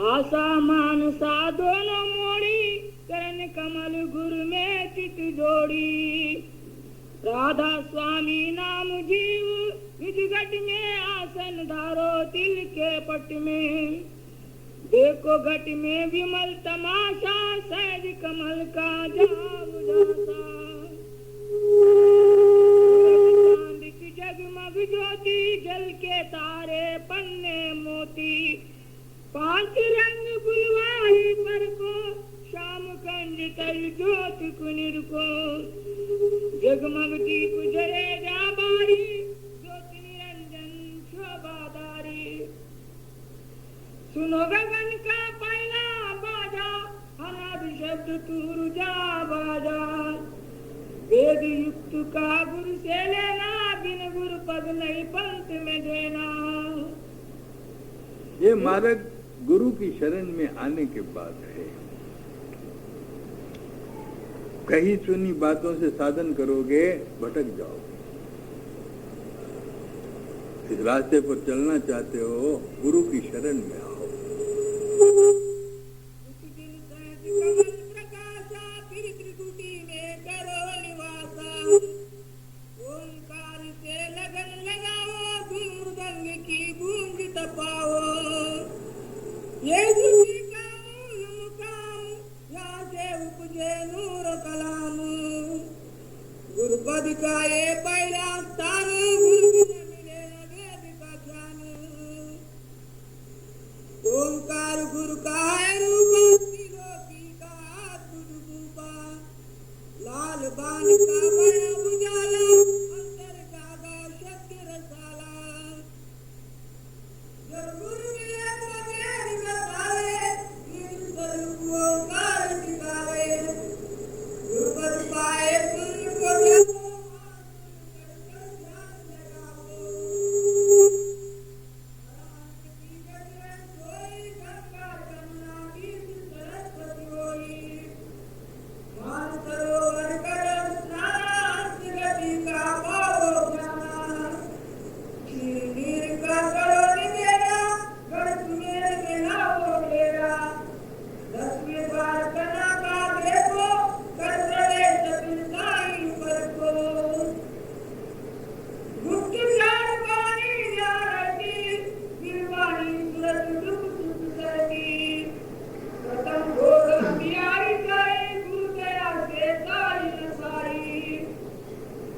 [SPEAKER 2] आशा मानसा दोनों मोड़ी, चरण कमल गुरु में चित जोड़ी। राधा स्वामी नाम जीव, निज घट में आसन धारो, तिल के पट में। देखो घट में विमल तमाशा, सहज कमल का जाव जासा। चांद की जगमग ज्योति, जल के तारे पन्ने मोती। 5 रंग बुलवाई पर को, शाम कंज तल ज्योत कुनिर को। जगमग दीप जले जा बारी, ज्योति निरंजन शोभादारी। सुनो गगन का पहला बाजा, अनादि शब्द तूर जा बाजा। वेद युक्त का गुरु से लेना, बिन गुरु पद नहीं पंथ में देना।
[SPEAKER 1] ये मार्ग गुरु की शरण में आने के बाद है। कहीं सुनी बातों से साधन करोगे भटक जाओगे। इस रास्ते पर चलना चाहते हो, गुरु की शरण में आओ।
[SPEAKER 2] ओंकार से लगन लगाओ, मृदंग की गूंज तपाओ। यीशु जी का मूल मुकाम, यहाँ से उपजे नूर कलाम। गुरुपद का ये पहला स्थान, गुरु बिना मिले न वेद का ज्ञान। ओंकार गुरु का है रूप, त्रिलोकी का गुरु रूपा। लाल बाण का बड़ा उजाला, अंदर जागा सत्य रसाला। जब गुरु मिले तो ज्ञान बतावे, इन स्वरूप ओंकार दिखावे। गुरुपद पाए पुण्य को जपो, कर ध्यान लगाओ। की जगत सोई, गंगा जमुना तीर्थ सरस्वती होई। मानसरोवर करो स्नान, गति का पाओ ज्ञान। नीर का करो निमेरा, गढ़ सुमेर में लाओ डेरा। 10वें द्वार कना का देखो, कर प्रवेश साईं पर को। गुप्त ज्ञान पानी ज्ञानती, गिरवाणी सुरत दुख सुख करती। प्रथम घोर बिहारी जाए, गुरु दया से सारी नसाई।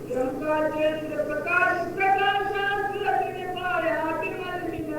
[SPEAKER 2] जंका चंद्र प्रकाश प्रकाशा, सुरत ने पाया विमल बिना।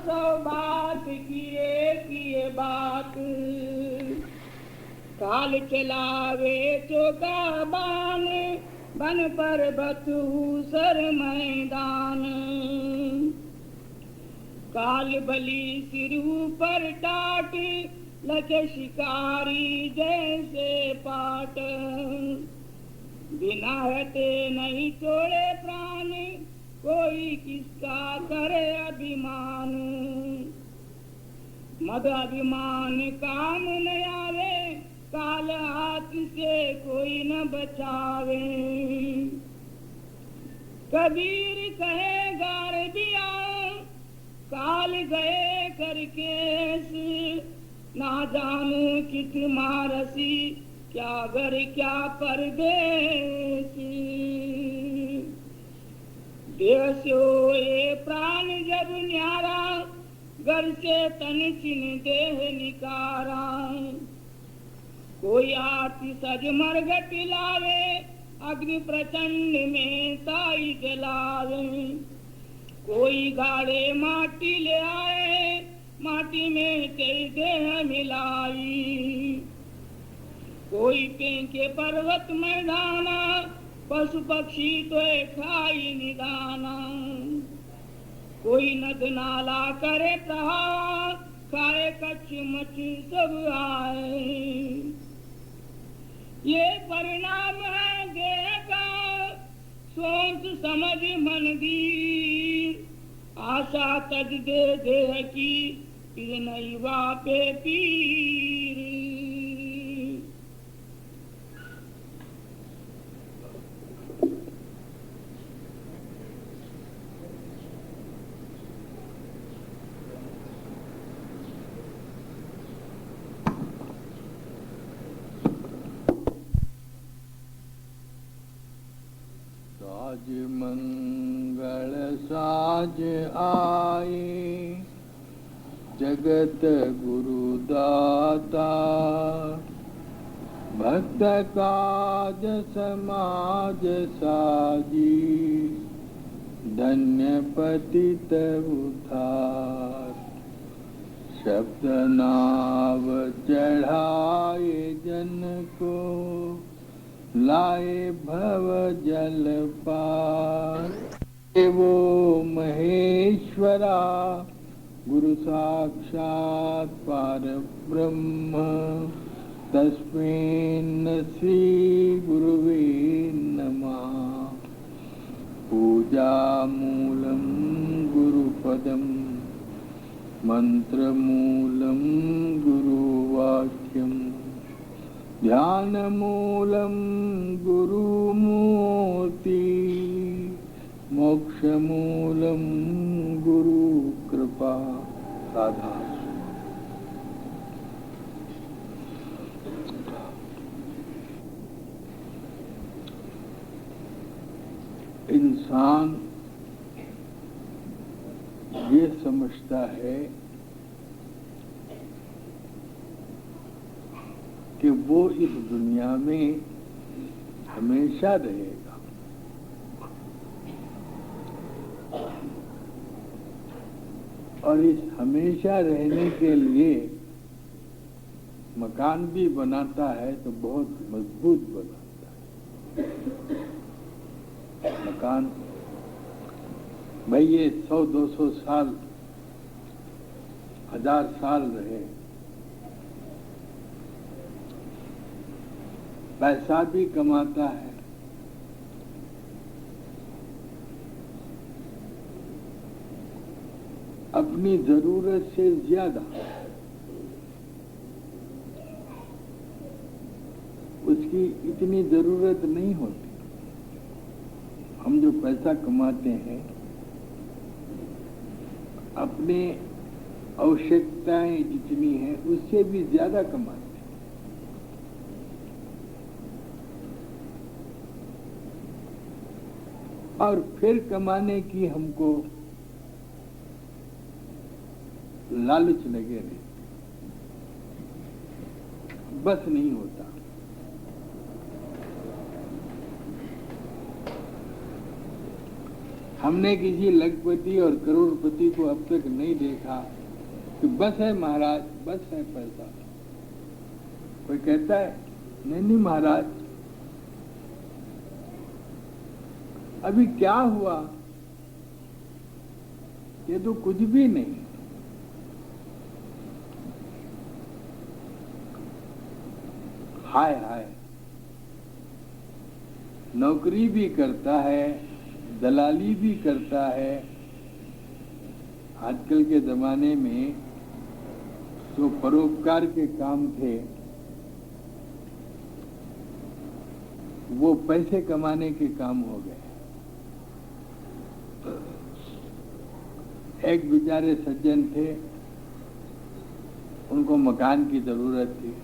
[SPEAKER 2] सौ बात किए बात। काल चलावे चोगा बान, बन पर्वत सर मैदान। काल बलि सिर पर टाट, लखे शिकारी जैसे पाट। बिना हटे नहीं छोड़े प्राण, कोई किसका करे अभिमान। मद अभिमान काम न आवे, काल हाथ से कोई न बचावे। कबीर कहे गार दिया, काल गए करकेस। ना जानू कित मारसी, क्या घर क्या परदेस। देशो ये प्राण जब न्यारा, घर से तन चिन देह निकारा। कोई आरती सज मरघट लावे, अग्नि प्रचंड में ताई जलावे। कोई गाड़े माटी ले आए, माटी में तेरी देह मिलाई। कोई फेंके पर्वत मैदाना, पशु पक्षी तो खाई निदाना। कोई नद नाला करे प्रहार, खाए कच्छ मच्छ सब आए। ये परिणाम है देह का, सोच समझ मन दीर। आशा तज दे देह की, फिर नहीं वापे पीर।
[SPEAKER 1] साज मंगल साज आए, जगत गुरु दाता। भक्त काज समाज साजी, धन्य पतित उद्धार। शब्द नाव चढ़ाए जन को, लाए भव जल पार। वो महेश्वरा, गुरु साक्षात् पार ब्रह्म। तस्मै श्री गुरुवे नमः। पूजा मूलम गुरुपदम, मंत्र मूलम गुरुवाक्यम। ध्यानमूलं गुरुमूर्ति, मोक्षमूलम गुरु कृपा राधा। इंसान ये समझता है कि वो इस दुनिया में हमेशा रहेगा, और इस हमेशा रहने के लिए मकान भी बनाता है तो बहुत मजबूत बनाता है। मकान भाई ये 100-200 साल 1000 साल रहे, पैसा भी कमाता है, अपनी जरूरत से ज्यादा। उसकी इतनी जरूरत नहीं होती। हम जो पैसा कमाते हैं अपने आवश्यकताएं जितनी हैं उससे भी ज्यादा कमाते हैं। और फिर कमाने की हमको लालच लगे रहते, बस नहीं होता। हमने किसी लखपति और करोड़पति को अब तक नहीं देखा कि बस है महाराज, बस है पैसा। कोई कहता है नहीं महाराज, अभी क्या हुआ, ये तो कुछ भी नहीं। हाय हाय, नौकरी भी करता है, दलाली भी करता है। आजकल के जमाने में जो परोपकार के काम थे वो पैसे कमाने के काम हो गए। एक बेचारे सज्जन थे, उनको मकान की जरूरत थी।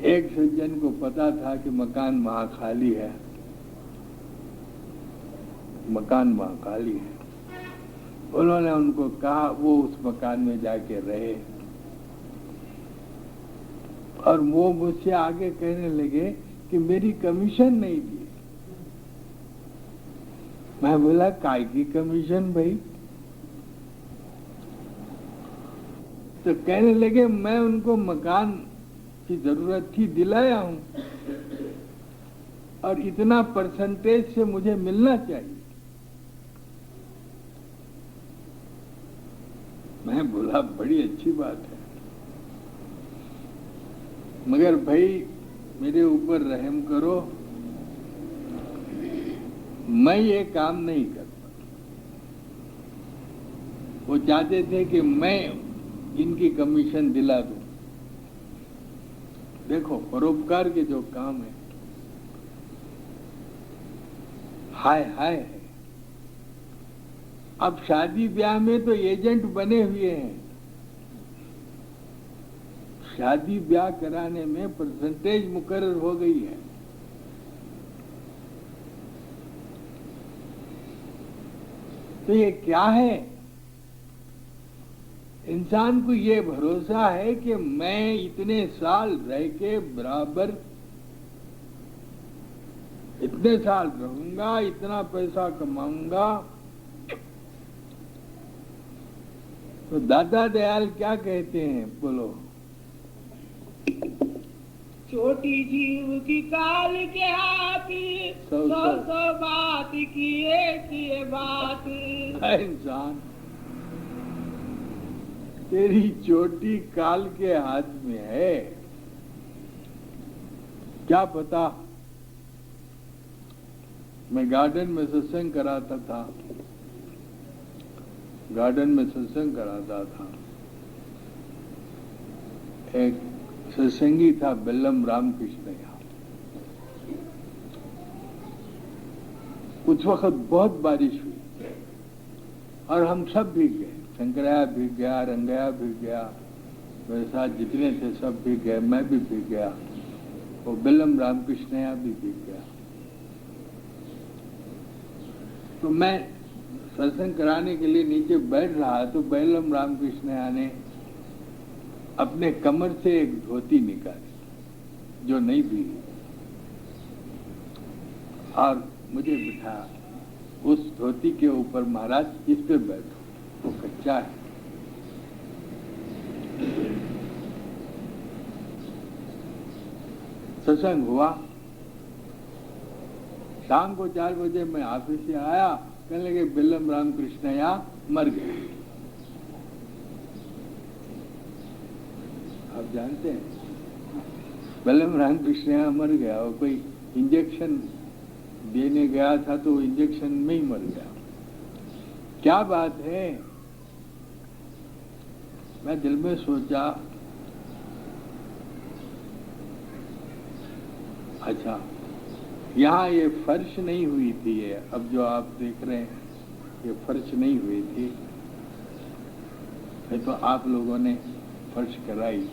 [SPEAKER 1] एक सज्जन को पता था कि मकान वहां खाली है, मकान वहां खाली है। उन्होंने उनको कहा वो उस मकान में जाके रहे, और वो मुझसे आगे कहने लगे कि मेरी कमीशन नहीं दी। मैं बोला काय की कमीशन भाई? तो कहने लगे मैं उनको मकान की जरूरत थी, दिलाया हूं, और इतना परसेंटेज से मुझे मिलना चाहिए। मैं बोला बड़ी अच्छी बात है, मगर भाई मेरे ऊपर रहम करो, मैं ये काम नहीं करता। वो चाहते थे कि मैं इनकी कमीशन दिला दूं। देखो परोपकार के जो काम है, हाय हाय है। अब शादी ब्याह में तो एजेंट बने हुए हैं। शादी ब्याह कराने में परसेंटेज मुकर्रर हो गई है। तो ये क्या है? इंसान को ये भरोसा है कि मैं इतने साल रह के बराबर इतने साल रहूंगा, इतना पैसा कमाऊंगा। तो दादा दयाल क्या कहते हैं, बोलो?
[SPEAKER 2] छोटी जीव की काल के हाथ, सौ बात किए बात।
[SPEAKER 1] इंसान तेरी चोटी काल के हाथ में है, क्या पता। मैं गार्डन में सत्संग कराता था, एक सत्संगी था बेल्लम रामकृष्ण। उस वक्त बहुत बारिश हुई और हम सब भीग गए। शंकरया भीग गया, रंगया भीग गया, मेरे साथ जितने थे सब भीग गए, मैं भी भीग गया, और बेलम रामकृष्णया भी भीग गया। तो मैं सत्संग कराने के लिए नीचे बैठ रहा तो बेलम रामकृष्णया ने अपने कमर से एक धोती निकाली जो नहीं भीगी और मुझे बिठाया। उस धोती के ऊपर महाराज इस पे बैठो, वो कच्चा है। सत्संग हुआ। शाम को 4 बजे मैं ऑफिस से आया, कहने लगे बेलम रामकृष्णया मर गए। आप जानते हैं बेलम रामकृष्णया मर गया। वो कोई इंजेक्शन देने गया था तो वो इंजेक्शन में ही मर गया। क्या बात है? मैं दिल में सोचा, अच्छा यहाँ ये फर्श नहीं हुई थी, ये अब जो आप देख रहे हैं ये फर्श नहीं हुई थी, ये तो आप लोगों ने फर्श कराई।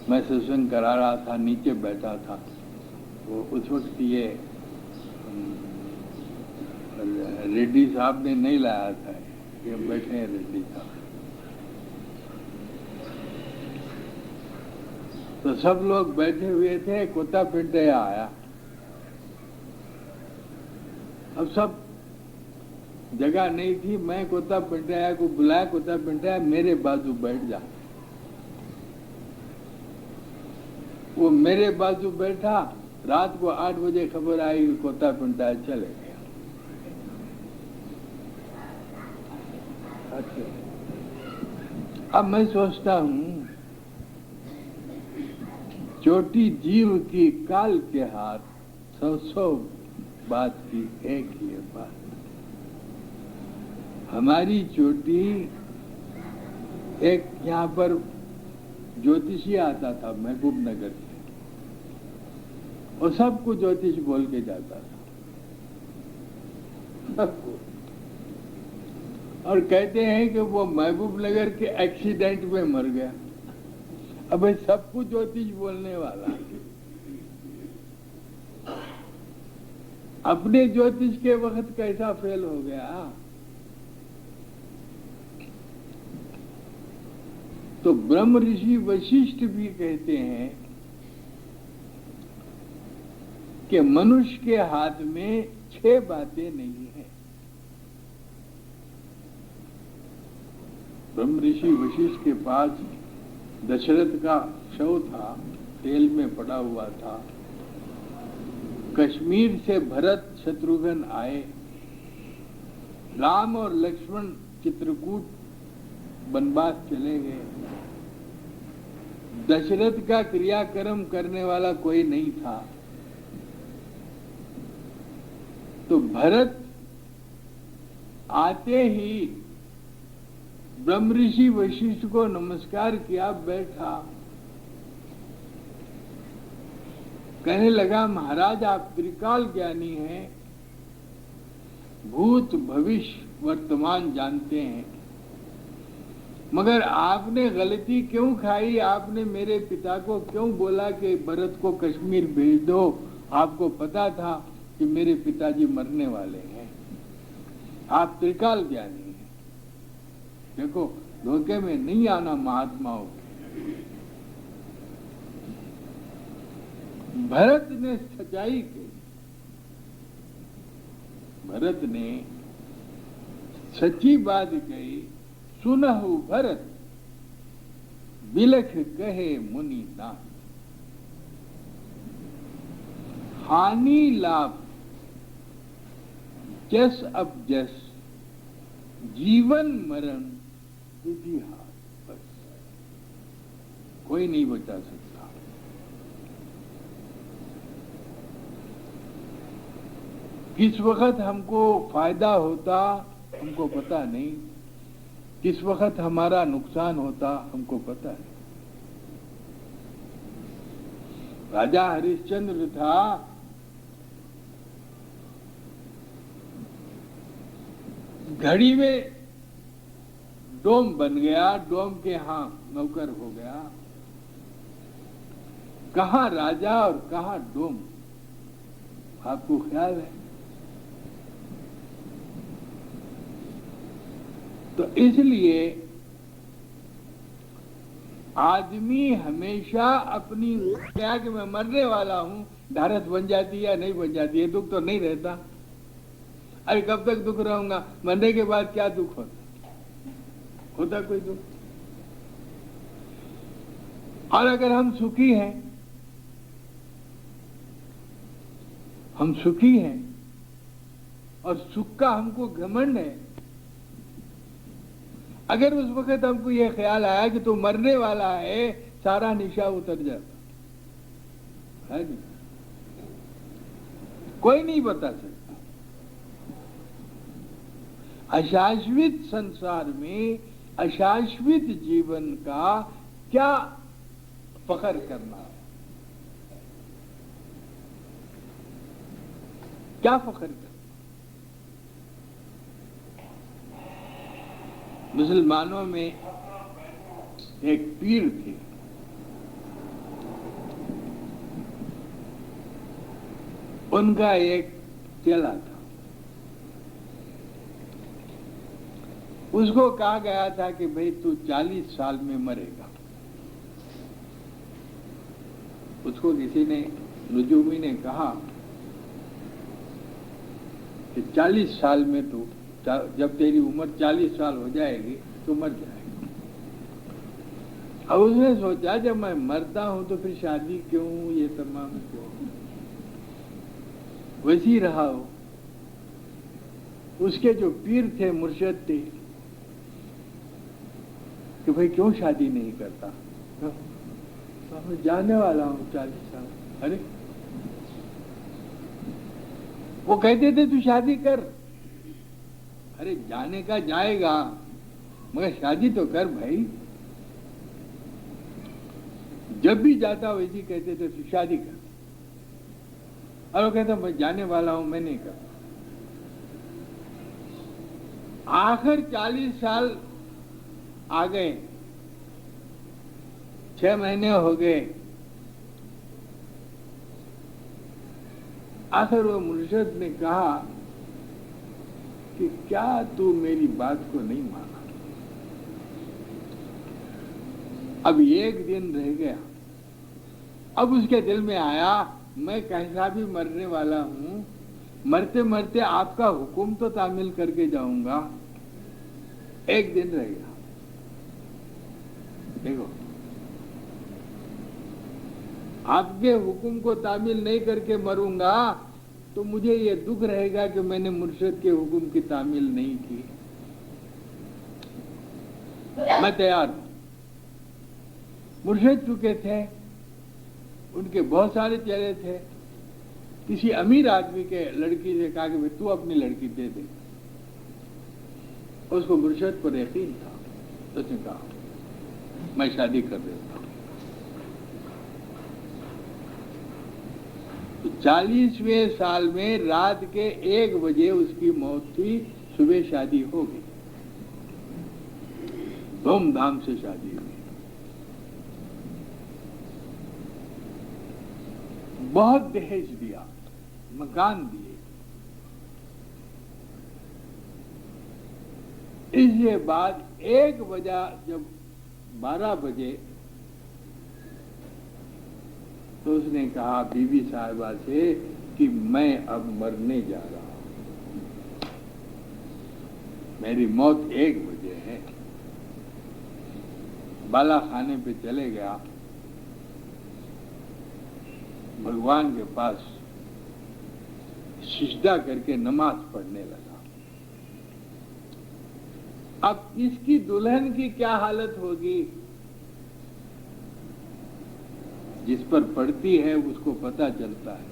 [SPEAKER 1] मैं सत्संग करा रहा था, नीचे बैठा था। वो उस वक्त ये रेड्डी साहब ने नहीं लाया था, ये बैठे हैं रेड्डी साहब। तो सब लोग बैठे हुए थे, कोता पिंटया आया। अब सब जगह नहीं थी, मैं कोता पिंटया को बुलाया, कोता पिंटया मेरे बाजू बैठ जा। वो मेरे बाजू बैठा। रात को 8 बजे खबर आई कि कोता पिंटया चले गया। अच्छा, अब मैं सोचता हूँ चोटी जीव की काल के हाथ, 100 बात की एक ही बात। हमारी चोटी, एक यहाँ पर ज्योतिषी आता था महबूब नगर से, और सबको ज्योतिष बोल के जाता था, सबको। और कहते हैं कि वो महबूब नगर के एक्सीडेंट में मर गया। अब सबको ज्योतिष बोलने वाला अपने ज्योतिष के वक्त कैसा फेल हो गया। तो ब्रह्म ऋषि वशिष्ठ भी कहते हैं कि मनुष्य के हाथ में 6 बातें नहीं है। ब्रह्म ऋषि वशिष्ठ के पास दशरथ का शव था, तेल में पड़ा हुआ था। कश्मीर से भरत शत्रुघ्न आए, राम और लक्ष्मण चित्रकूट वनवास चले गए। दशरथ का क्रियाक्रम करने वाला कोई नहीं था, तो भरत आते ही ब्रह्म ऋषि वशिष्ठ को नमस्कार किया, बैठा। कहने लगा, महाराज आप त्रिकाल ज्ञानी हैं, भूत भविष्य वर्तमान जानते हैं, मगर आपने गलती क्यों खाई? आपने मेरे पिता को क्यों बोला कि भरत को कश्मीर भेज दो? आपको पता था कि मेरे पिताजी मरने वाले हैं। आप त्रिकाल ज्ञानी हैं। देखो, धोखे में नहीं आना महात्माओं के। भरत ने सच्चाई की, भरत ने सच्ची बात कही। सुनहु भरत बिलख कहे मुनि नाथ, हानि लाभ जस अब जस, जीवन मरण विधि हाथ। बस कोई नहीं बचा सकता। किस वक्त हमको फायदा होता हमको पता नहीं, किस वक्त हमारा नुकसान होता हमको पता नहीं। राजा हरिश्चंद्र था, घड़ी में डोम बन गया, डोम के यहां नौकर हो गया। कहां राजा और कहां डोम, आपको ख्याल है? तो इसलिए आदमी हमेशा अपनी क्या कि मैं मरने वाला हूं, ढारस बन जाती है या नहीं बन जाती है, दुख तो नहीं रहता। अरे कब तक दुख रहूंगा, मरने के बाद क्या दुख होता कोई दुख? और अगर हम सुखी हैं और सुख का हमको घमंड है, अगर उस वक्त हमको यह ख्याल आया कि तू मरने वाला है, सारा निशा उतर जाता है। नहीं, कोई नहीं बता सकता। अशाश्वत संसार में अशाश्वत जीवन का क्या फख्र करना है, क्या फख्र करना? मुसलमानों में एक पीर थे, उनका एक चेला था। उसको कहा गया था कि भाई तू 40 साल में मरेगा। उसको किसी ने, नुजूमी ने कहा कि 40 साल में तू, जब तेरी उम्र 40 साल हो जाएगी तो मर जाएगा। अब उसने सोचा जब मैं मरता हूं तो फिर शादी क्यों, ये तमाम क्यों? वैसे ही रहा हो। उसके जो पीर थे, मुर्शिद थे, कि भाई क्यों शादी नहीं करता? तो मैं जाने वाला हूं 40 साल। अरे वो कहते थे तू शादी कर। अरे जाने का जाएगा, मगर शादी तो कर भाई। जब भी जाता वैसे ही कहते थे तू शादी कर। और वो कहता मैं जाने वाला हूं, मैं नहीं करता। आखिर 40 साल आ गए, 6 महीने हो गए। आखिर वो मुर्शिद ने कहा कि क्या तू मेरी बात को नहीं माना? अब एक दिन रह गया। अब उसके दिल में आया मैं कैसा भी मरने वाला हूं, मरते मरते आपका हुक्म तो तामील करके जाऊंगा। एक दिन रह गया। देखो, आपके हुक्म को तामील नहीं करके मरूंगा तो मुझे ये दुख रहेगा कि मैंने मुर्शिद के हुक्म की तामील नहीं की। मैं तैयार हूं। मुर्शिद चुके थे, उनके बहुत सारे चेहरे थे। किसी अमीर आदमी के लड़की से कहा कि भाई तू अपनी लड़की दे दे। उसको मुर्शिद पर यकीन था, उसने कहा मैं शादी कर देता हूं। तो 40वें साल में रात के 1 बजे उसकी मौत थी, सुबह शादी हो गई, धूमधाम से शादी हुई। बहुत दहेज दिया, मकान दिए। इसके बाद 1 बजा, जब 12 बजे तो उसने कहा बीवी साहिबा से कि मैं अब मरने जा रहा हूं, मेरी मौत 1 बजे है। बाला खाने पे चले गया, भगवान के पास सिजदा करके नमाज पढ़ने लगा। अब इसकी दुल्हन की क्या हालत होगी? जिस पर पड़ती है उसको पता चलता है।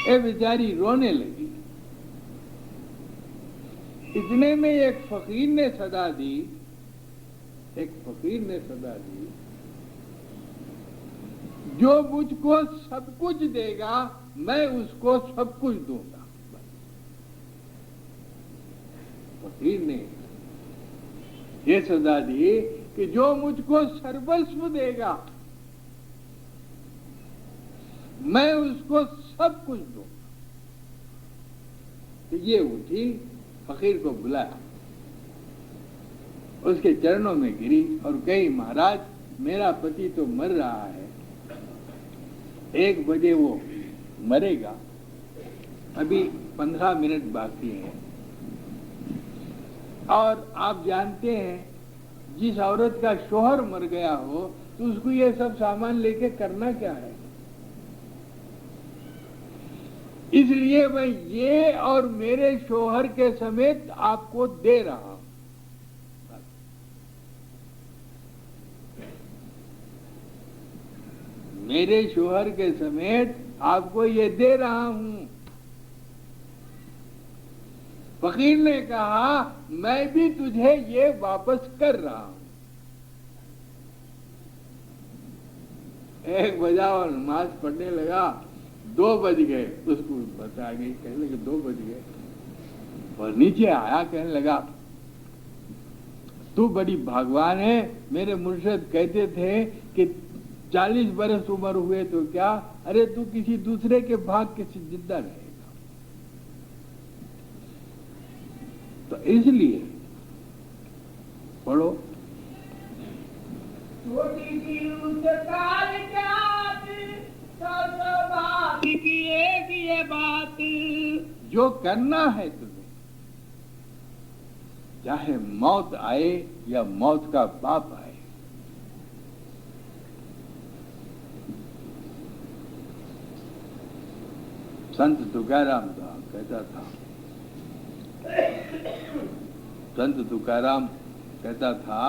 [SPEAKER 1] ये बेचारी रोने लगी। इतने में एक फकीर ने सदा दी, जो मुझको सब कुछ देगा मैं उसको सब कुछ दूंगा। फकीर ने ये सजा दी कि जो मुझको सर्वस्व देगा मैं उसको सब कुछ दूंगा। तो ये उठी, फकीर को बुलाया, उसके चरणों में गिरी और कही, महाराज मेरा पति तो मर रहा है, 1 बजे वो मरेगा, अभी 15 मिनट बाकी हैं। और आप जानते हैं जिस औरत का शौहर मर गया हो तो उसको ये सब सामान लेके करना क्या है। इसलिए मैं ये और मेरे शौहर के समेत आपको दे रहा हूं। मेरे शौहर के समेत आपको ये दे रहा हूं। फकीर ने कहा, मैं भी तुझे ये वापस कर रहा हूं। 1 बजा और नमाज पढ़ने लगा, 2 बज गए, उसको बता गई, कहने लगे 2 बज गए। और नीचे आया, कहने लगा, तू बड़ी भगवान है, मेरे मुर्शिद कहते थे कि 40 बरस उम्र हुए तो क्या, अरे तू किसी दूसरे के भाग के जिंदा रहेगा। तो इसलिए पढ़ो,
[SPEAKER 2] छोटी सी काल जात किए बात,
[SPEAKER 1] जो करना है तुम्हें, चाहे मौत आए या मौत का बाप आए, संत तुकाराम कहता था, संत तुकाराम कहता था,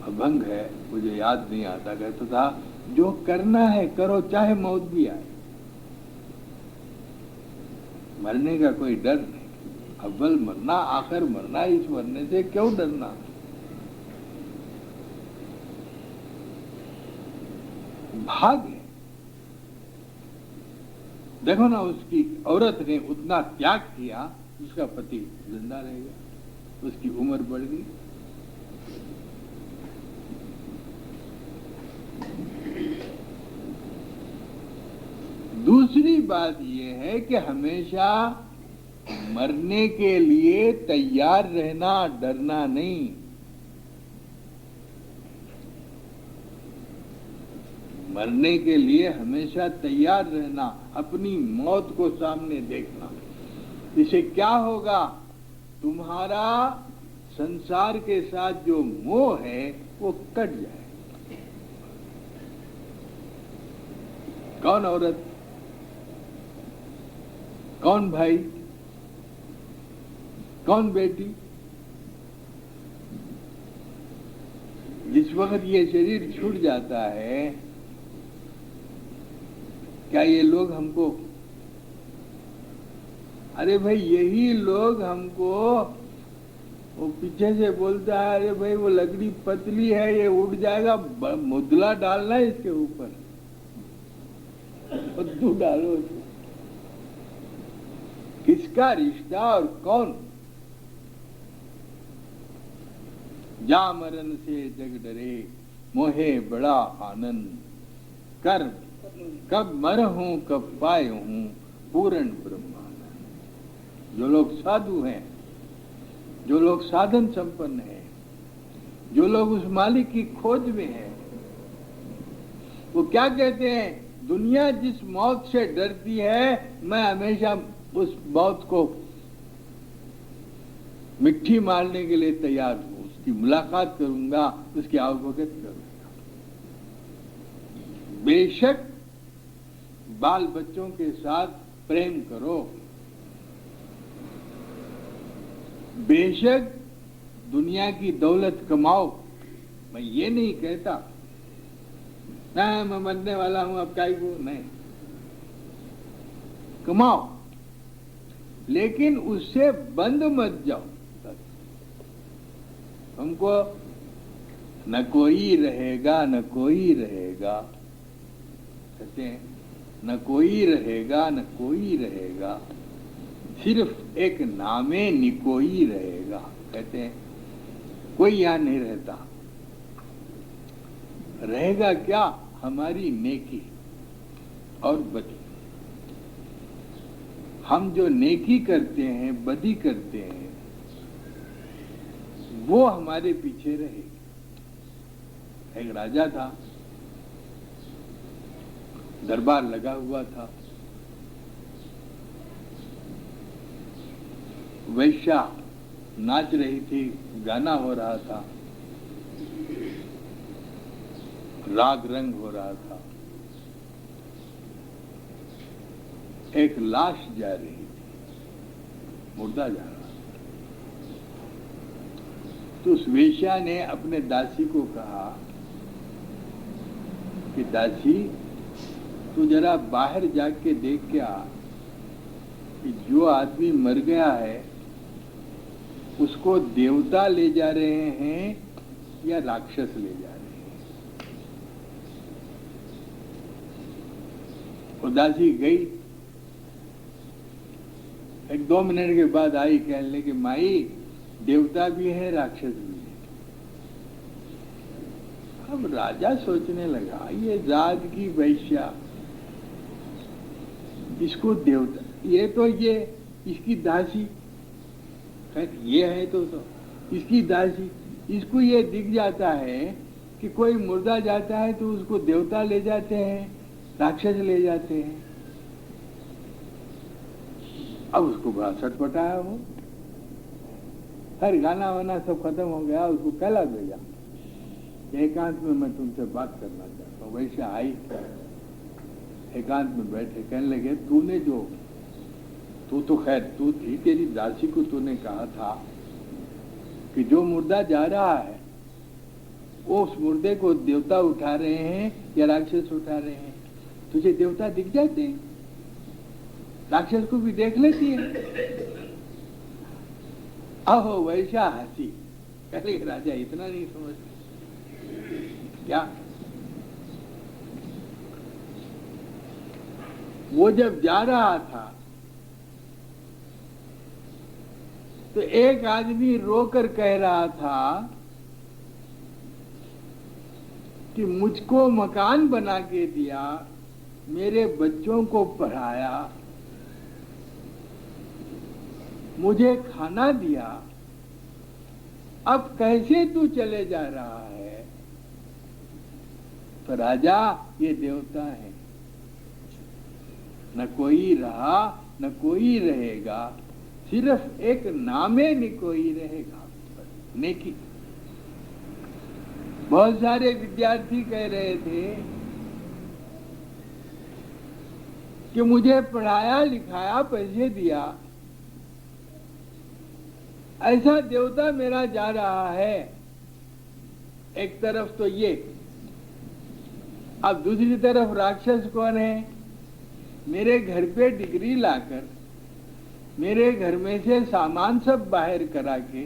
[SPEAKER 1] अभंग है मुझे याद नहीं आता, कहता था, जो करना है करो चाहे मौत भी आए, मरने का कोई डर नहीं, अव्वल मरना आखिर मरना, इस मरने से क्यों डरना। भाग है। देखो ना, उसकी औरत ने उतना त्याग किया, उसका पति जिंदा रह गया, उसकी उम्र बढ़ गई। दूसरी बात यह है कि हमेशा मरने के लिए तैयार रहना, डरना नहीं। मरने के लिए हमेशा तैयार रहना, अपनी मौत को सामने देखना। इससे क्या होगा, तुम्हारा संसार के साथ जो मोह है वो कट जाए। कौन औरत, कौन भाई, कौन बेटी, जिस वक्त ये शरीर छूट जाता है, क्या ये लोग हमको, अरे भाई यही लोग हमको, वो पीछे से बोलता है, अरे भाई वो लकड़ी पतली है, ये उड़ जाएगा, मुदला डालना है इसके ऊपर, कद्दू डालो। किसका रिश्ता और कौन। जा मरण से जग डरे, मोहे बड़ा आनंद, कर कब मर हूं कब पाए हूं पूर्ण ब्रह्मानंद। जो लोग साधु हैं, जो लोग साधन संपन्न हैं, जो लोग उस मालिक की खोज में हैं, वो क्या कहते हैं, दुनिया जिस मौत से डरती है, मैं हमेशा उस मौत को मिट्टी मारने के लिए तैयार हूं, उसकी मुलाकात करूंगा, उसकी अवगत करूंगा। बेशक बाल बच्चों के साथ प्रेम करो, बेशक दुनिया की दौलत कमाओ, मैं ये नहीं कहता नहीं मैं मरने वाला हूं अब क्या को, नहीं, कमाओ, लेकिन उससे बंद मत जाओ। हमको न कोई रहेगा न कोई रहेगा, कहते हैं न कोई रहेगा न कोई रहेगा, सिर्फ एक नामे निकोई रहेगा। कहते हैं कोई यहां नहीं रहता, रहेगा क्या? हमारी नेकी और बदी। हम जो नेकी करते हैं, बदी करते हैं, वो हमारे पीछे रहेगी। एक राजा था, दरबार लगा हुआ था, वैश्या नाच रही थी, गाना हो रहा था, राग रंग हो रहा था। एक लाश जा रही थी, मुर्दा जा रहा था। तो उस वेश्या ने अपने दासी को कहा कि दासी, तू जरा बाहर जाके देख के आ कि जो आदमी मर गया है उसको देवता ले जा रहे हैं या राक्षस ले जा रहे हैं। वो दासी गई, 1-2 मिनट के बाद आई, कहने लगी माई देवता भी है राक्षस भी है। अब राजा सोचने लगा, ये जात की वैश्या, इसको देवता, ये तो ये इसकी दासी, ये है तो इसकी दासी, इसको ये दिख जाता है कि कोई मुर्दा जाता है तो उसको देवता ले जाते हैं, राक्षस ले जाते हैं। अब उसको बड़ा सटपटाया, वो हर गाना वाना सब खत्म हो गया, उसको कहला भेजा, एकांत में मैं तुमसे बात करना चाहता हूँ। वैसे आई, एकांत में बैठे, कहने लगे तूने जो, तू तो खैर तू थी, तेरी दासी को तूने कहा था कि जो मुर्दा जा रहा है वो उस मुर्दे को देवता उठा रहे हैं या राक्षस उठा रहे हैं। तुझे देवता दिख जाते हैं, राक्षस को भी देख लेती है। अहो वैसा हंसी, कहले राजा इतना नहीं समझते क्या? वो जब जा रहा था तो एक आदमी रोकर कह रहा था कि मुझको मकान बना के दिया, मेरे बच्चों को पढ़ाया, मुझे खाना दिया, अब कैसे तू चले जा रहा है? तो राजा, ये देवता है, न कोई रहा न कोई रहेगा, सिर्फ एक नामे निकोई रहेगा, नेकी। बहुत सारे विद्यार्थी कह रहे थे कि मुझे पढ़ाया लिखाया, पैसे दिया, ऐसा देवता मेरा जा रहा है। एक तरफ तो ये, अब दूसरी तरफ राक्षस कौन है? मेरे घर पे डिग्री लाकर मेरे घर में से सामान सब बाहर करा के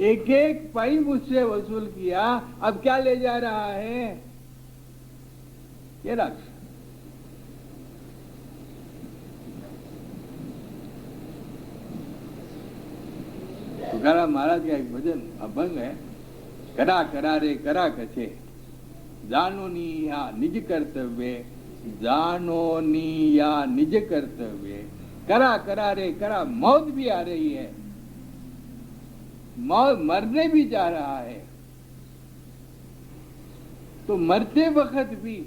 [SPEAKER 1] एक एक पाई मुझसे वसूल किया, अब क्या ले जा रहा है? ये राक्षस। तुकाराम महाराज का एक भजन अभंग है, करा करा रे करा कछे, जानो नी या निज कर्तव्य, जानो नी या निज कर्तव्य, करा करा रे करा। मौत भी आ रही है, मौत मरने भी जा रहा है, तो मरते वक्त भी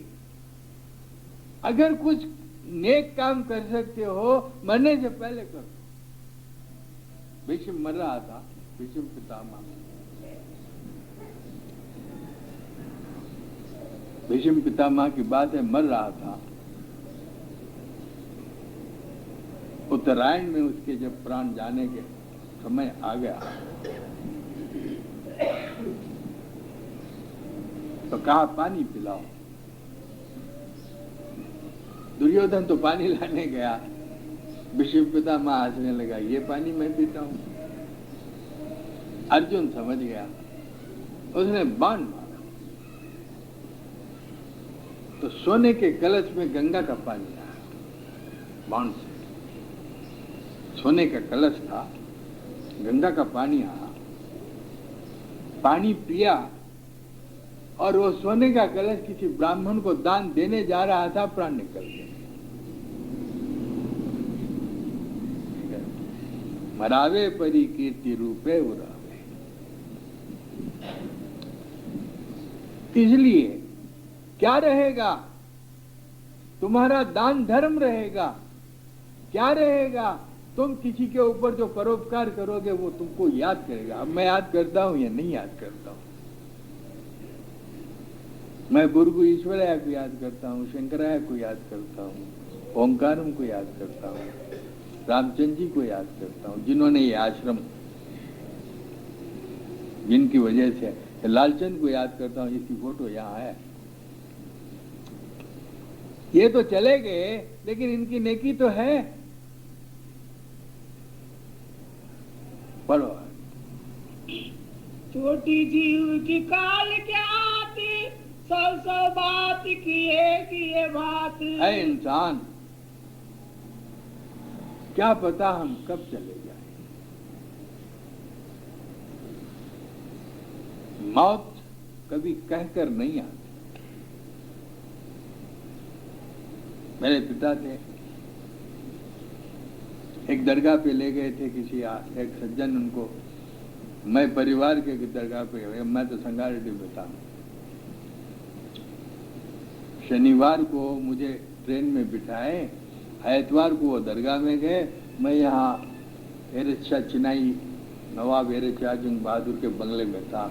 [SPEAKER 1] अगर कुछ नेक काम कर सकते हो, मरने से पहले करो। भीष्म मर रहा था, भीष्म पितामह, भीष्म पितामह की बात है, मर रहा था। उत्तरायण में उसके जब प्राण जाने के समय आ गया तो कहा पानी पिलाओ। दुर्योधन तो पानी लाने गया, भीष्म पितामह हंसने लगा, ये पानी मैं पीता हूं। अर्जुन समझ गया, उसने बाण मारा तो सोने के कलश में गंगा का पानी आया बाण से। सोने का कलश था, गंगा का पानी आया, पानी पिया और वो सोने का कलश किसी ब्राह्मण को दान देने जा रहा था, प्राण निकल गए। मरावे परी कीर्ति रूपे उरावे। इसलिए क्या रहेगा? तुम्हारा दान धर्म रहेगा। क्या रहेगा? तुम किसी के ऊपर जो परोपकार करोगे वो तुमको याद करेगा। अब मैं याद करता हूं या नहीं याद करता हूं? मैं गुरु ईश्वरया को याद करता हूं, शंकराया को याद करता हूं, ओंकारम को याद करता हूं, रामचंद्र जी को याद करता हूं, जिन्होंने ये आश्रम, जिनकी वजह से, लालचंद को याद करता हूं, इसकी फोटो यहाँ है। ये तो चले गए, लेकिन इनकी नेकी तो है। पढ़ो।
[SPEAKER 2] छोटी जीव की काल क्या आती, सौ बात किए बात।
[SPEAKER 1] है इंसान, क्या पता हम कब चले जाए। मौत कभी कहकर नहीं आती। मेरे पिता थे, एक दरगाह पे ले गए थे किसी एक सज्जन, उनको, मैं परिवार के दरगाह पे गया, मैं तो संगारेड्डी में था। शनिवार को मुझे ट्रेन में बिठाए, एतवार को वो दरगाह में गए, मैं यहाँ एरज शाह चिनाई, नवाब एरज शाह जंग बहादुर के बंगले में था,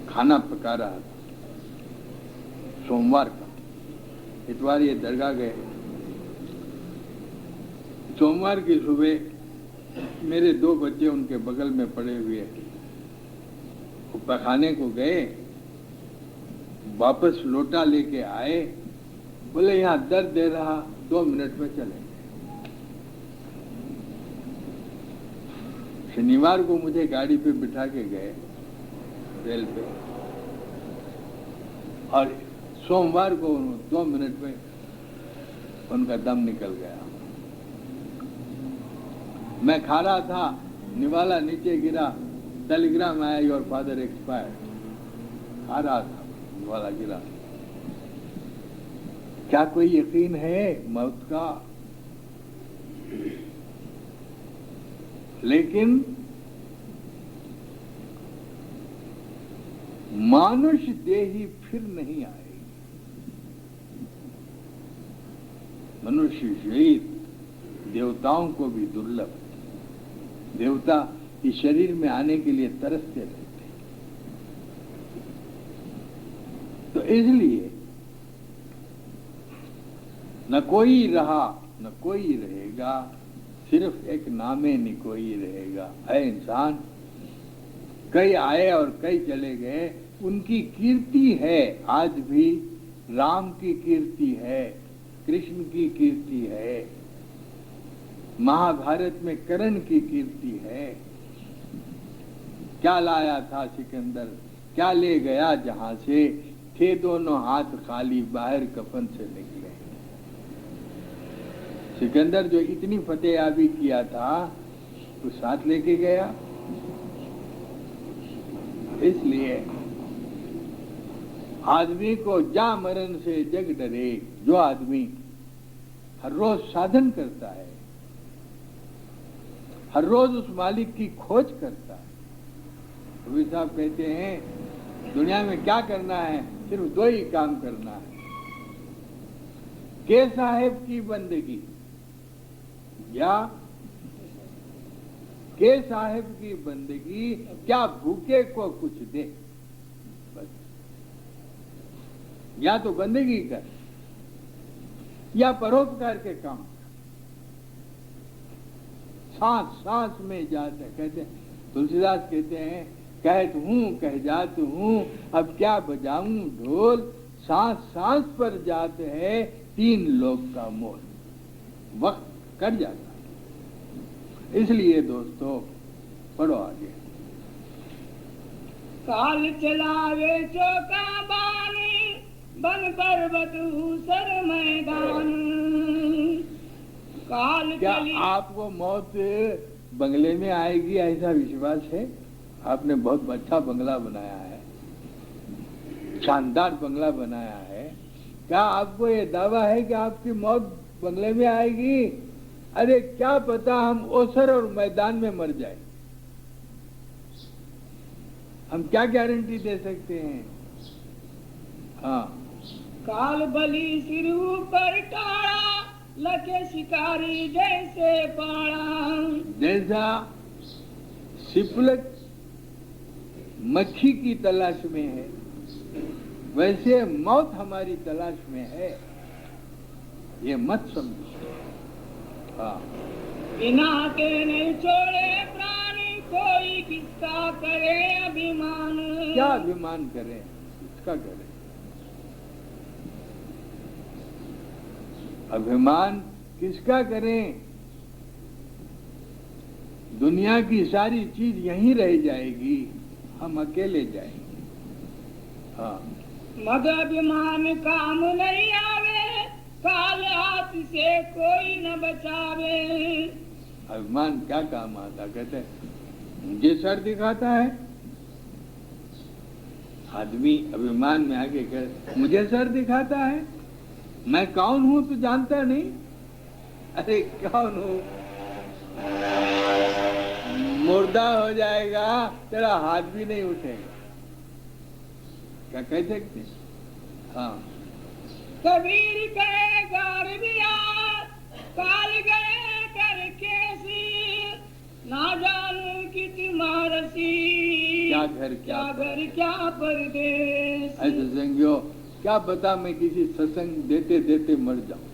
[SPEAKER 1] खाना पका रहा था सोमवार का। इतवार ये दरगाह गए, सोमवार की सुबह मेरे 2 बच्चे उनके बगल में पड़े हुए, वो पखाने को गए, वापस लोटा लेके आए, बोले यहाँ दर्द दे रहा, 2 मिनट में चले गए। शनिवार को मुझे गाड़ी पे बिठा के गए रेल पे, और सोमवार को 2 मिनट में उनका दम निकल गया। मैं खा रहा था, निवाला नीचे गिरा, टेलीग्राम आया, योर फादर एक्सपायर्ड। खा रहा था, निवाला गिरा। क्या कोई यकीन है मौत का? लेकिन मानुष देही फिर नहीं आएगी। मनुष्य शरीर देवताओं को भी दुर्लभ। देवता इस शरीर में आने के लिए तरसते रहते हैं। तो इसलिए न कोई रहा न कोई रहेगा, सिर्फ एक नामे निकोई रहेगा। है इंसान, कई आए और कई चले गए, उनकी कीर्ति है आज भी। राम की कीर्ति है, कृष्ण की कीर्ति है, महाभारत में कर्ण की कीर्ति है। क्या लाया था सिकंदर, क्या ले गया जहां से, थे दोनों हाथ खाली, बाहर कफन से निकले। सिकंदर जो इतनी फतेहाबी किया था, वो साथ लेके गया। इसलिए आदमी को जा मरण से जग डरे। जो आदमी हर रोज साधन करता है, हर रोज उस मालिक की खोज करता है। कबीर साहब कहते हैं दुनिया में क्या करना है, सिर्फ 2 ही काम करना है, के साहेब की बंदगी या के साहेब की बंदगी, क्या भूखे को कुछ दे। बस, या तो बंदगी कर या परोपकार के काम। सांस सांस में जाते, कहते तुलसीदास कहते हैं, कहत हूँ कह जात हूँ, अब क्या बजाऊं ढोल, सांस सांस पर जाते है 3 लोक का मोल। वक्त कट जाता है। इसलिए दोस्तों पढ़ो आगे।
[SPEAKER 2] काल चलावे चौका बानी, बन पर्वत ऊसर मैदान काल
[SPEAKER 1] क्या
[SPEAKER 2] चली।
[SPEAKER 1] आपको मौत बंगले में आएगी ऐसा विश्वास है? आपने बहुत अच्छा बंगला बनाया है, शानदार बंगला बनाया है, क्या आपको ये दावा है कि आपकी मौत बंगले में आएगी? अरे क्या पता हम ओसर और मैदान में मर जाए, हम क्या गारंटी दे सकते हैं? हाँ,
[SPEAKER 2] काल बली सिर ऊपर टाड़ा लखे शिकारी जैसे पाड़ा।
[SPEAKER 1] जैसा सिपलक मक्खी की तलाश में है वैसे मौत हमारी तलाश में है, ये मत समझो। हाँ,
[SPEAKER 2] बिना के नहीं छोड़े प्राणी कोई किसका करे अभिमान।
[SPEAKER 1] क्या अभिमान करें, इसका करें अभिमान, किसका करें? दुनिया की सारी चीज यहीं रह जाएगी, हम अकेले जाएंगे। हाँ,
[SPEAKER 2] मद अभिमान काम नहीं आवे काल हाथ से कोई न बचावे।
[SPEAKER 1] अभिमान क्या काम आता? कहते हैं मुझे सर दिखाता है आदमी, अभिमान में आगे कह मुझे सर दिखाता है, मैं कौन हूं तू जानता नहीं? अरे कौन हूं? मुर्दा हो जाएगा, तेरा हाथ भी नहीं उठेगा, क्या कह सकते? हाँ,
[SPEAKER 2] कबीर कहे गार दिया काल गए करके सी ना जानू कि तुम्हारसी।
[SPEAKER 1] क्या घर
[SPEAKER 2] क्या घर क्या परदेश।
[SPEAKER 1] ऐसे संगियो, क्या पता मैं किसी सत्संग देते देते मर जाऊं,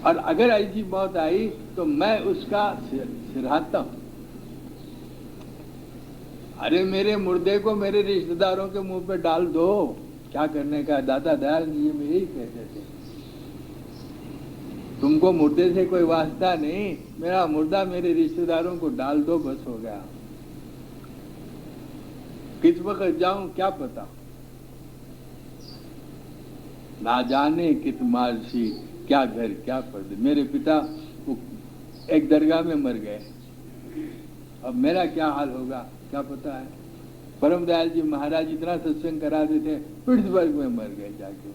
[SPEAKER 1] और अगर ऐसी मौत आई तो मैं उसका सिरहाता हूं। अरे मेरे मुर्दे को मेरे रिश्तेदारों के मुंह पे डाल दो, क्या करने का? दादा दयाल जी में यही कहते थे, तुमको मुर्दे से कोई वास्ता नहीं, मेरा मुर्दा मेरे रिश्तेदारों को डाल दो, बस हो गया। किस वक्त जाऊं क्या पता, ना जाने कित मारसी, क्या घर क्या पर्दे। मेरे पिता एक दरगाह में मर गए, अब मेरा क्या हाल होगा क्या पता है? परम दयाल जी महाराज इतना सत्संग कराते थे, पिट्सबर्ग में मर गए जाके।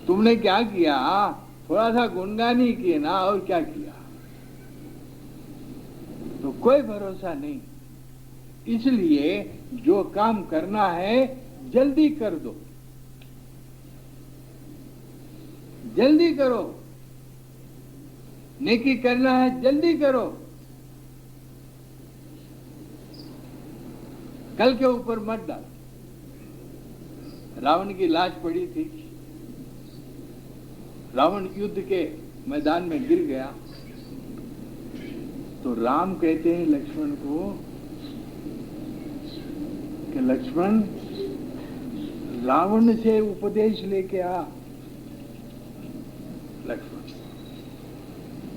[SPEAKER 1] तुमने क्या किया? थोड़ा सा गुणगान ही किए ना, और क्या किया? तो कोई भरोसा नहीं। इसलिए जो काम करना है जल्दी कर दो, जल्दी करो। नेकी करना है जल्दी करो, कल के ऊपर मत डाल। रावण की लाश पड़ी थी, रावण युद्ध के मैदान में गिर गया, तो राम कहते हैं लक्ष्मण को कि लक्ष्मण रावण से उपदेश लेके आ। लक्ष्मण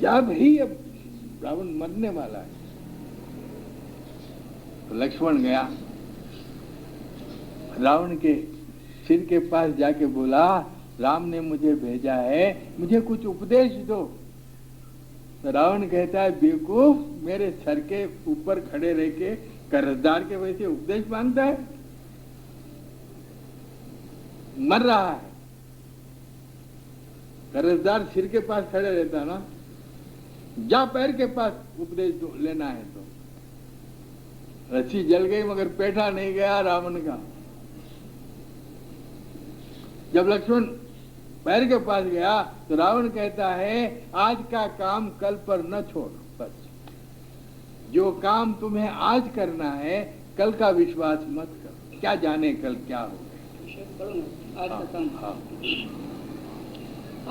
[SPEAKER 1] जा भाई, अब रावण मरने वाला है। तो लक्ष्मण गया, रावण के सिर के पास जाके बोला, राम ने मुझे भेजा है, मुझे कुछ उपदेश दो। तो रावण कहता है, बेवकूफ, मेरे सर के ऊपर खड़े रह के कर्जदार के वैसे उपदेश मांगता है, मर रहा है। कर्जदार सिर के पास खड़े रहता ना, जा पैर के पास उपदेश लेना है तो। रस्सी जल गई मगर पेटा नहीं गया रावण का। जब लक्ष्मण पैर के पास गया तो रावण कहता है, आज का काम कल पर न छोड़, बस जो काम तुम्हें आज करना है कल का विश्वास मत करो, क्या जाने कल क्या हो।
[SPEAKER 2] आज का काम,
[SPEAKER 1] हाँ,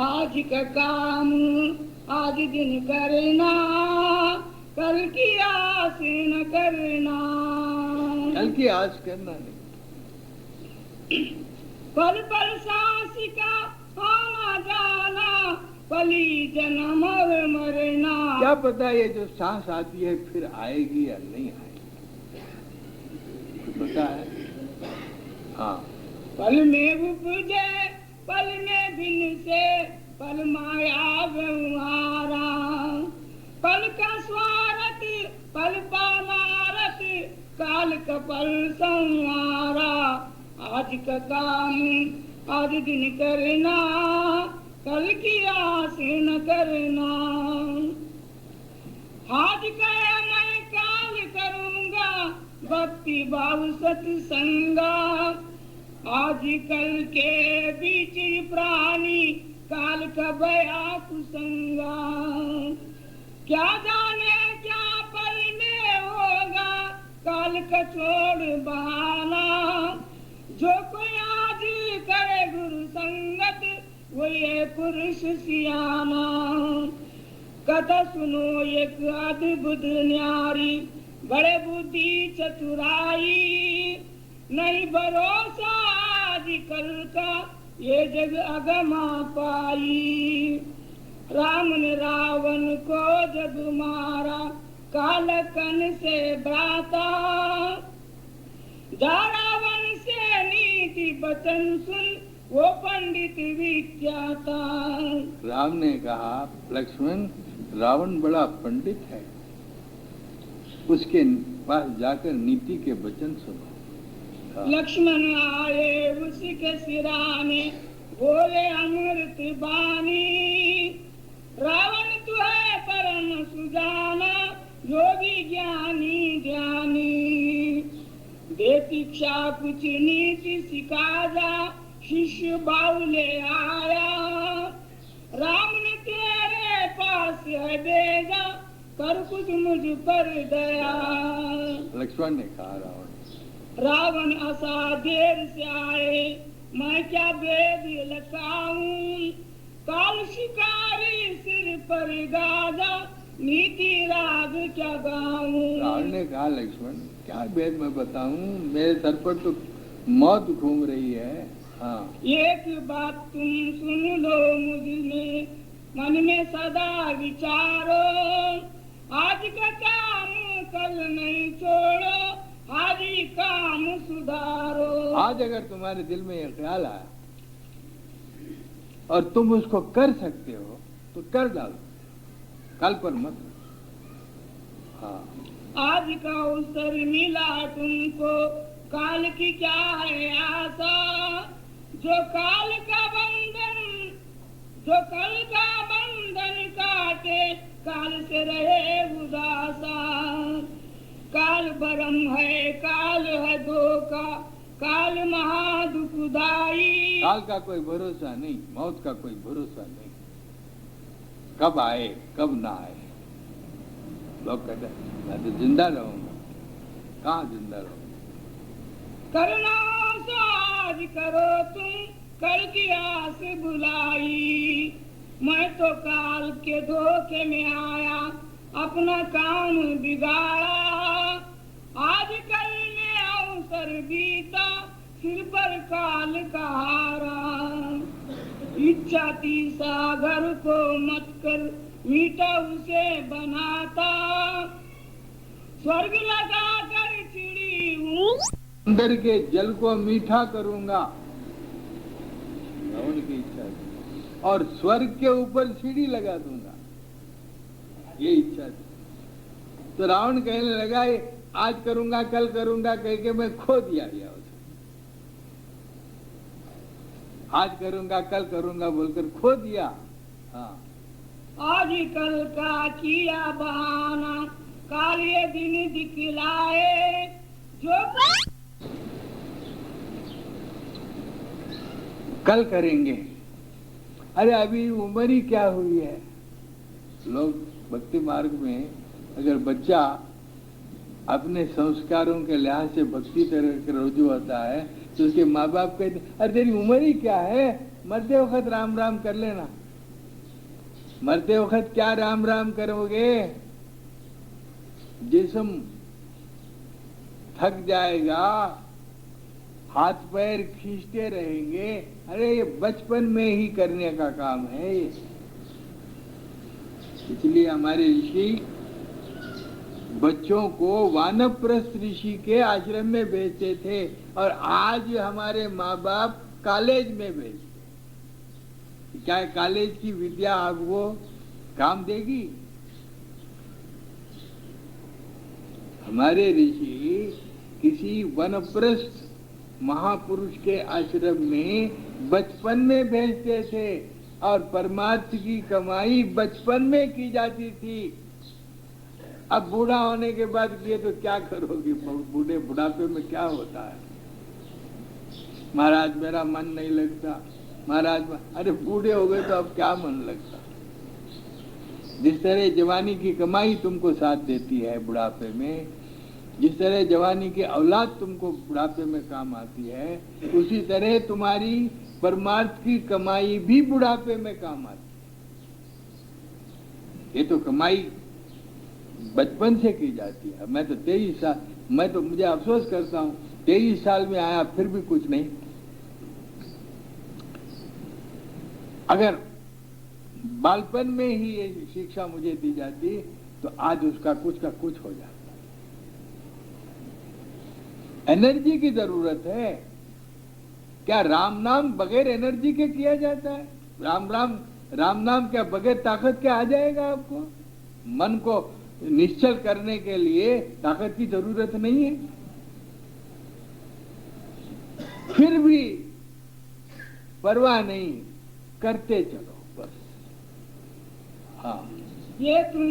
[SPEAKER 2] आज का काम आज दिन करना, कल की आस न करना।
[SPEAKER 1] कल की आस करना नहीं।
[SPEAKER 2] पल पल सांस का आना जाना, पली जन्म और मरना।
[SPEAKER 1] क्या पता ये जो सांस आती है फिर आएगी या नहीं आएगी। होता है। हाँ,
[SPEAKER 2] पल में उपजे पल में बिन से, पल माया व्यवहारा, पल का स्वार्थ पल पामारत, काल का पल संहारा। आज का काम आज दिन करना, कल की आस न करना। आज कहे मैं काल करूँगा, भक्ति भाव सत्संगा। आज कल के बीच प्राणी, काल का बया कुसंगा। क्या जाने क्या पल में होगा, काल का छोड़ बहाना। जो कोई आज करे गुरु संगत, वो ये पुरुष सियाना। कथा सुनो एक अद्भुत न्यारी, बड़े बुद्धि चतुराई। नहीं भरोसा आजकल का, ये जग अगमा पाई। राम ने रावण को जब मारा, काल कन से भ्राता। जा रावण से नीति वचन सुन, वो पंडित विख्याता।
[SPEAKER 1] राम ने कहा, लक्ष्मण रावण बड़ा पंडित है, उसके पास जाकर नीति के वचन सुनो।
[SPEAKER 2] लक्ष्मण आए उसके सिराने, बोले अमृत बानी। रावण तू है परम सुजाना, योगी ज्ञानी ध्यानी। दे शिक्षा कुछ नीति सिखा जा, शिष्य बाउले आया। राम ने तेरे पास है भेजा, कर कुछ मुझ पर दया।
[SPEAKER 1] लक्ष्मण ने कहा,
[SPEAKER 2] रावण असा देर से आए, मैं क्या वेद लखाऊं। काल शिकारी सिर पर गाजा, नीति राग क्या गाऊं।
[SPEAKER 1] रावण ने कहा, लक्ष्मण क्या वेद मैं बताऊं, मेरे सर पर तो मौत घूम रही है। हाँ,
[SPEAKER 2] एक बात तुम सुन लो मुझ में, मन में सदा विचारो। आज का काम कल नहीं छोड़ो, आज ही काम सुधारो।
[SPEAKER 1] आज अगर तुम्हारे दिल में ये ख्याल आया और तुम उसको कर सकते हो तो कर डालो, कल पर मत। हाँ,
[SPEAKER 2] आज का अवसर मिला तुमको, काल की क्या है आशा। जो काल का बंधन, जो कल का बंधन काटे, काल से रहे उदासा। काल भरम है, काल है धोखा, काल महादुखदाई।
[SPEAKER 1] काल का कोई भरोसा नहीं, मौत का कोई भरोसा नहीं, कब आए कब ना आए। लोग कहते हैं मैं तो जिंदा रहूंगा, कहाँ जिंदा रहूंगा।
[SPEAKER 2] करना सो आज करो तुम, कल की आस बुलाई। मैं तो काल के धोखे में आया, अपना काम बिगाड़ा। आज कल में अवसर बीता, सिर पर काल का हारा। इच्छा थी सागर को मत कर, मीठा उसे बनाता। स्वर्ग लगा कर चिड़ी हूँ,
[SPEAKER 1] अंदर के जल को मीठा करूंगा, रावण की इच्छा थी, और स्वर्ग के ऊपर सीढ़ी लगा दूंगा, ये इच्छा थी। तो रावण कहने लगा आज करूंगा कल करूंगा कह के मैं खो दिया उसे। आज करूंगा कल करूंगा बोलकर खो दिया। हाँ,
[SPEAKER 2] आज कल का किया बहाना, काल ये दिन दिखलाए। जो
[SPEAKER 1] कल करेंगे, अरे अभी उम्र ही क्या हुई है। लोग भक्ति मार्ग में अगर बच्चा अपने संस्कारों के लिहाज से भक्ति तरह रुजू होता है तो उसके माँ बाप कहते अरे तेरी उम्र ही क्या है, मरते वक्त राम राम कर लेना। मरते वक्त क्या राम राम करोगे, जिस्म थक जाएगा, हाथ पैर खींचते रहेंगे। अरे ये बचपन में ही करने का काम है ये। इसलिए हमारे ऋषि बच्चों को वानप्रस्थ ऋषि के आश्रम में भेजते थे और आज हमारे माँ बाप कॉलेज में भेजते। क्या कॉलेज की विद्या आपको काम देगी? हमारे ऋषि किसी वनप्रस्थ महापुरुष के आश्रम में बचपन में भेजते थे और परमार्थ की कमाई बचपन में की जाती थी। अब बूढ़ा होने के बाद किए तो क्या करोगे? बुढ़ापे में क्या होता है? महाराज मेरा मन नहीं लगता, महाराज अरे बूढ़े हो गए तो अब क्या मन लगता? जिस तरह जवानी की कमाई तुमको साथ देती है बुढ़ापे में, जिस तरह जवानी की औलाद तुमको बुढ़ापे में काम आती है, उसी तरह तुम्हारी परमार्थ की कमाई भी बुढ़ापे में काम आती है। ये तो कमाई बचपन से की जाती है। मैं तो 23 साल, मैं तो मुझे अफसोस करता हूँ 23 साल में आया फिर भी कुछ नहीं। अगर बालपन में ही ये शिक्षा मुझे दी जाती तो आज उसका कुछ का कुछ हो जाता। एनर्जी की जरूरत है। क्या राम नाम बगैर एनर्जी के किया जाता है? राम नाम क्या बगैर ताकत के आ जाएगा? आपको मन को निश्चल करने के लिए ताकत की जरूरत नहीं है। फिर भी परवाह नहीं, करते चलो बस। हाँ,
[SPEAKER 2] ये तुम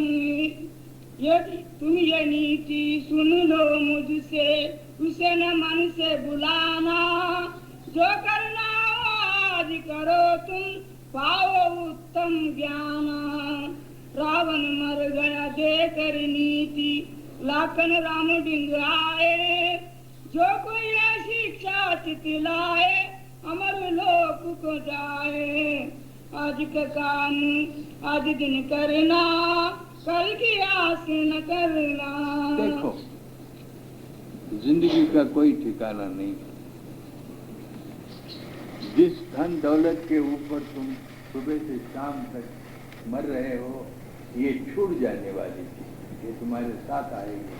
[SPEAKER 2] ये नीति सुन लो मुझसे, उसे न मन से बुलाना। जो करना आज करो तुम, पाओ उत्तम ज्ञान। रावण मर गया देकर नीति, लाखन राम डिंगाए। जो कोई शिक्षा चितलाए, अमर लोक को जाए। आज का काम आज दिन करना, कल की आस न करना।
[SPEAKER 1] देखो जिंदगी का कोई ठिकाना नहीं। जिस धन दौलत के ऊपर तुम सुबह से शाम तक मर रहे हो, ये छूट जाने वाली चीज, ये तुम्हारे साथ आएगी।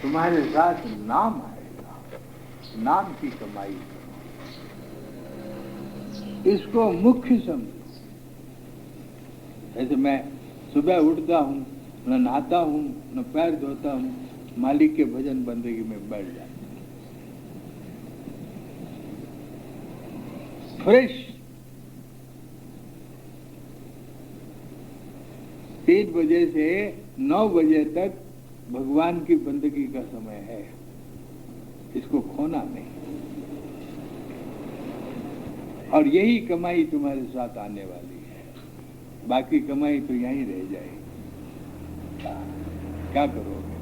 [SPEAKER 1] तुम्हारे साथ नाम आएगा, नाम की कमाई। इसको मुख्य समझो। ऐसे मैं सुबह उठता हूँ, न नहाता हूँ, न पैर धोता हूँ, मालिक के भजन बंदगी में बैठ जाता हूँ। फ्रेश 3 बजे से 9 बजे तक भगवान की बंदगी का समय है। इसको खोना नहीं। और यही कमाई तुम्हारे साथ आने वाली है। बाकी कमाई तो यहीं रह जाएगी। क्या करोगे?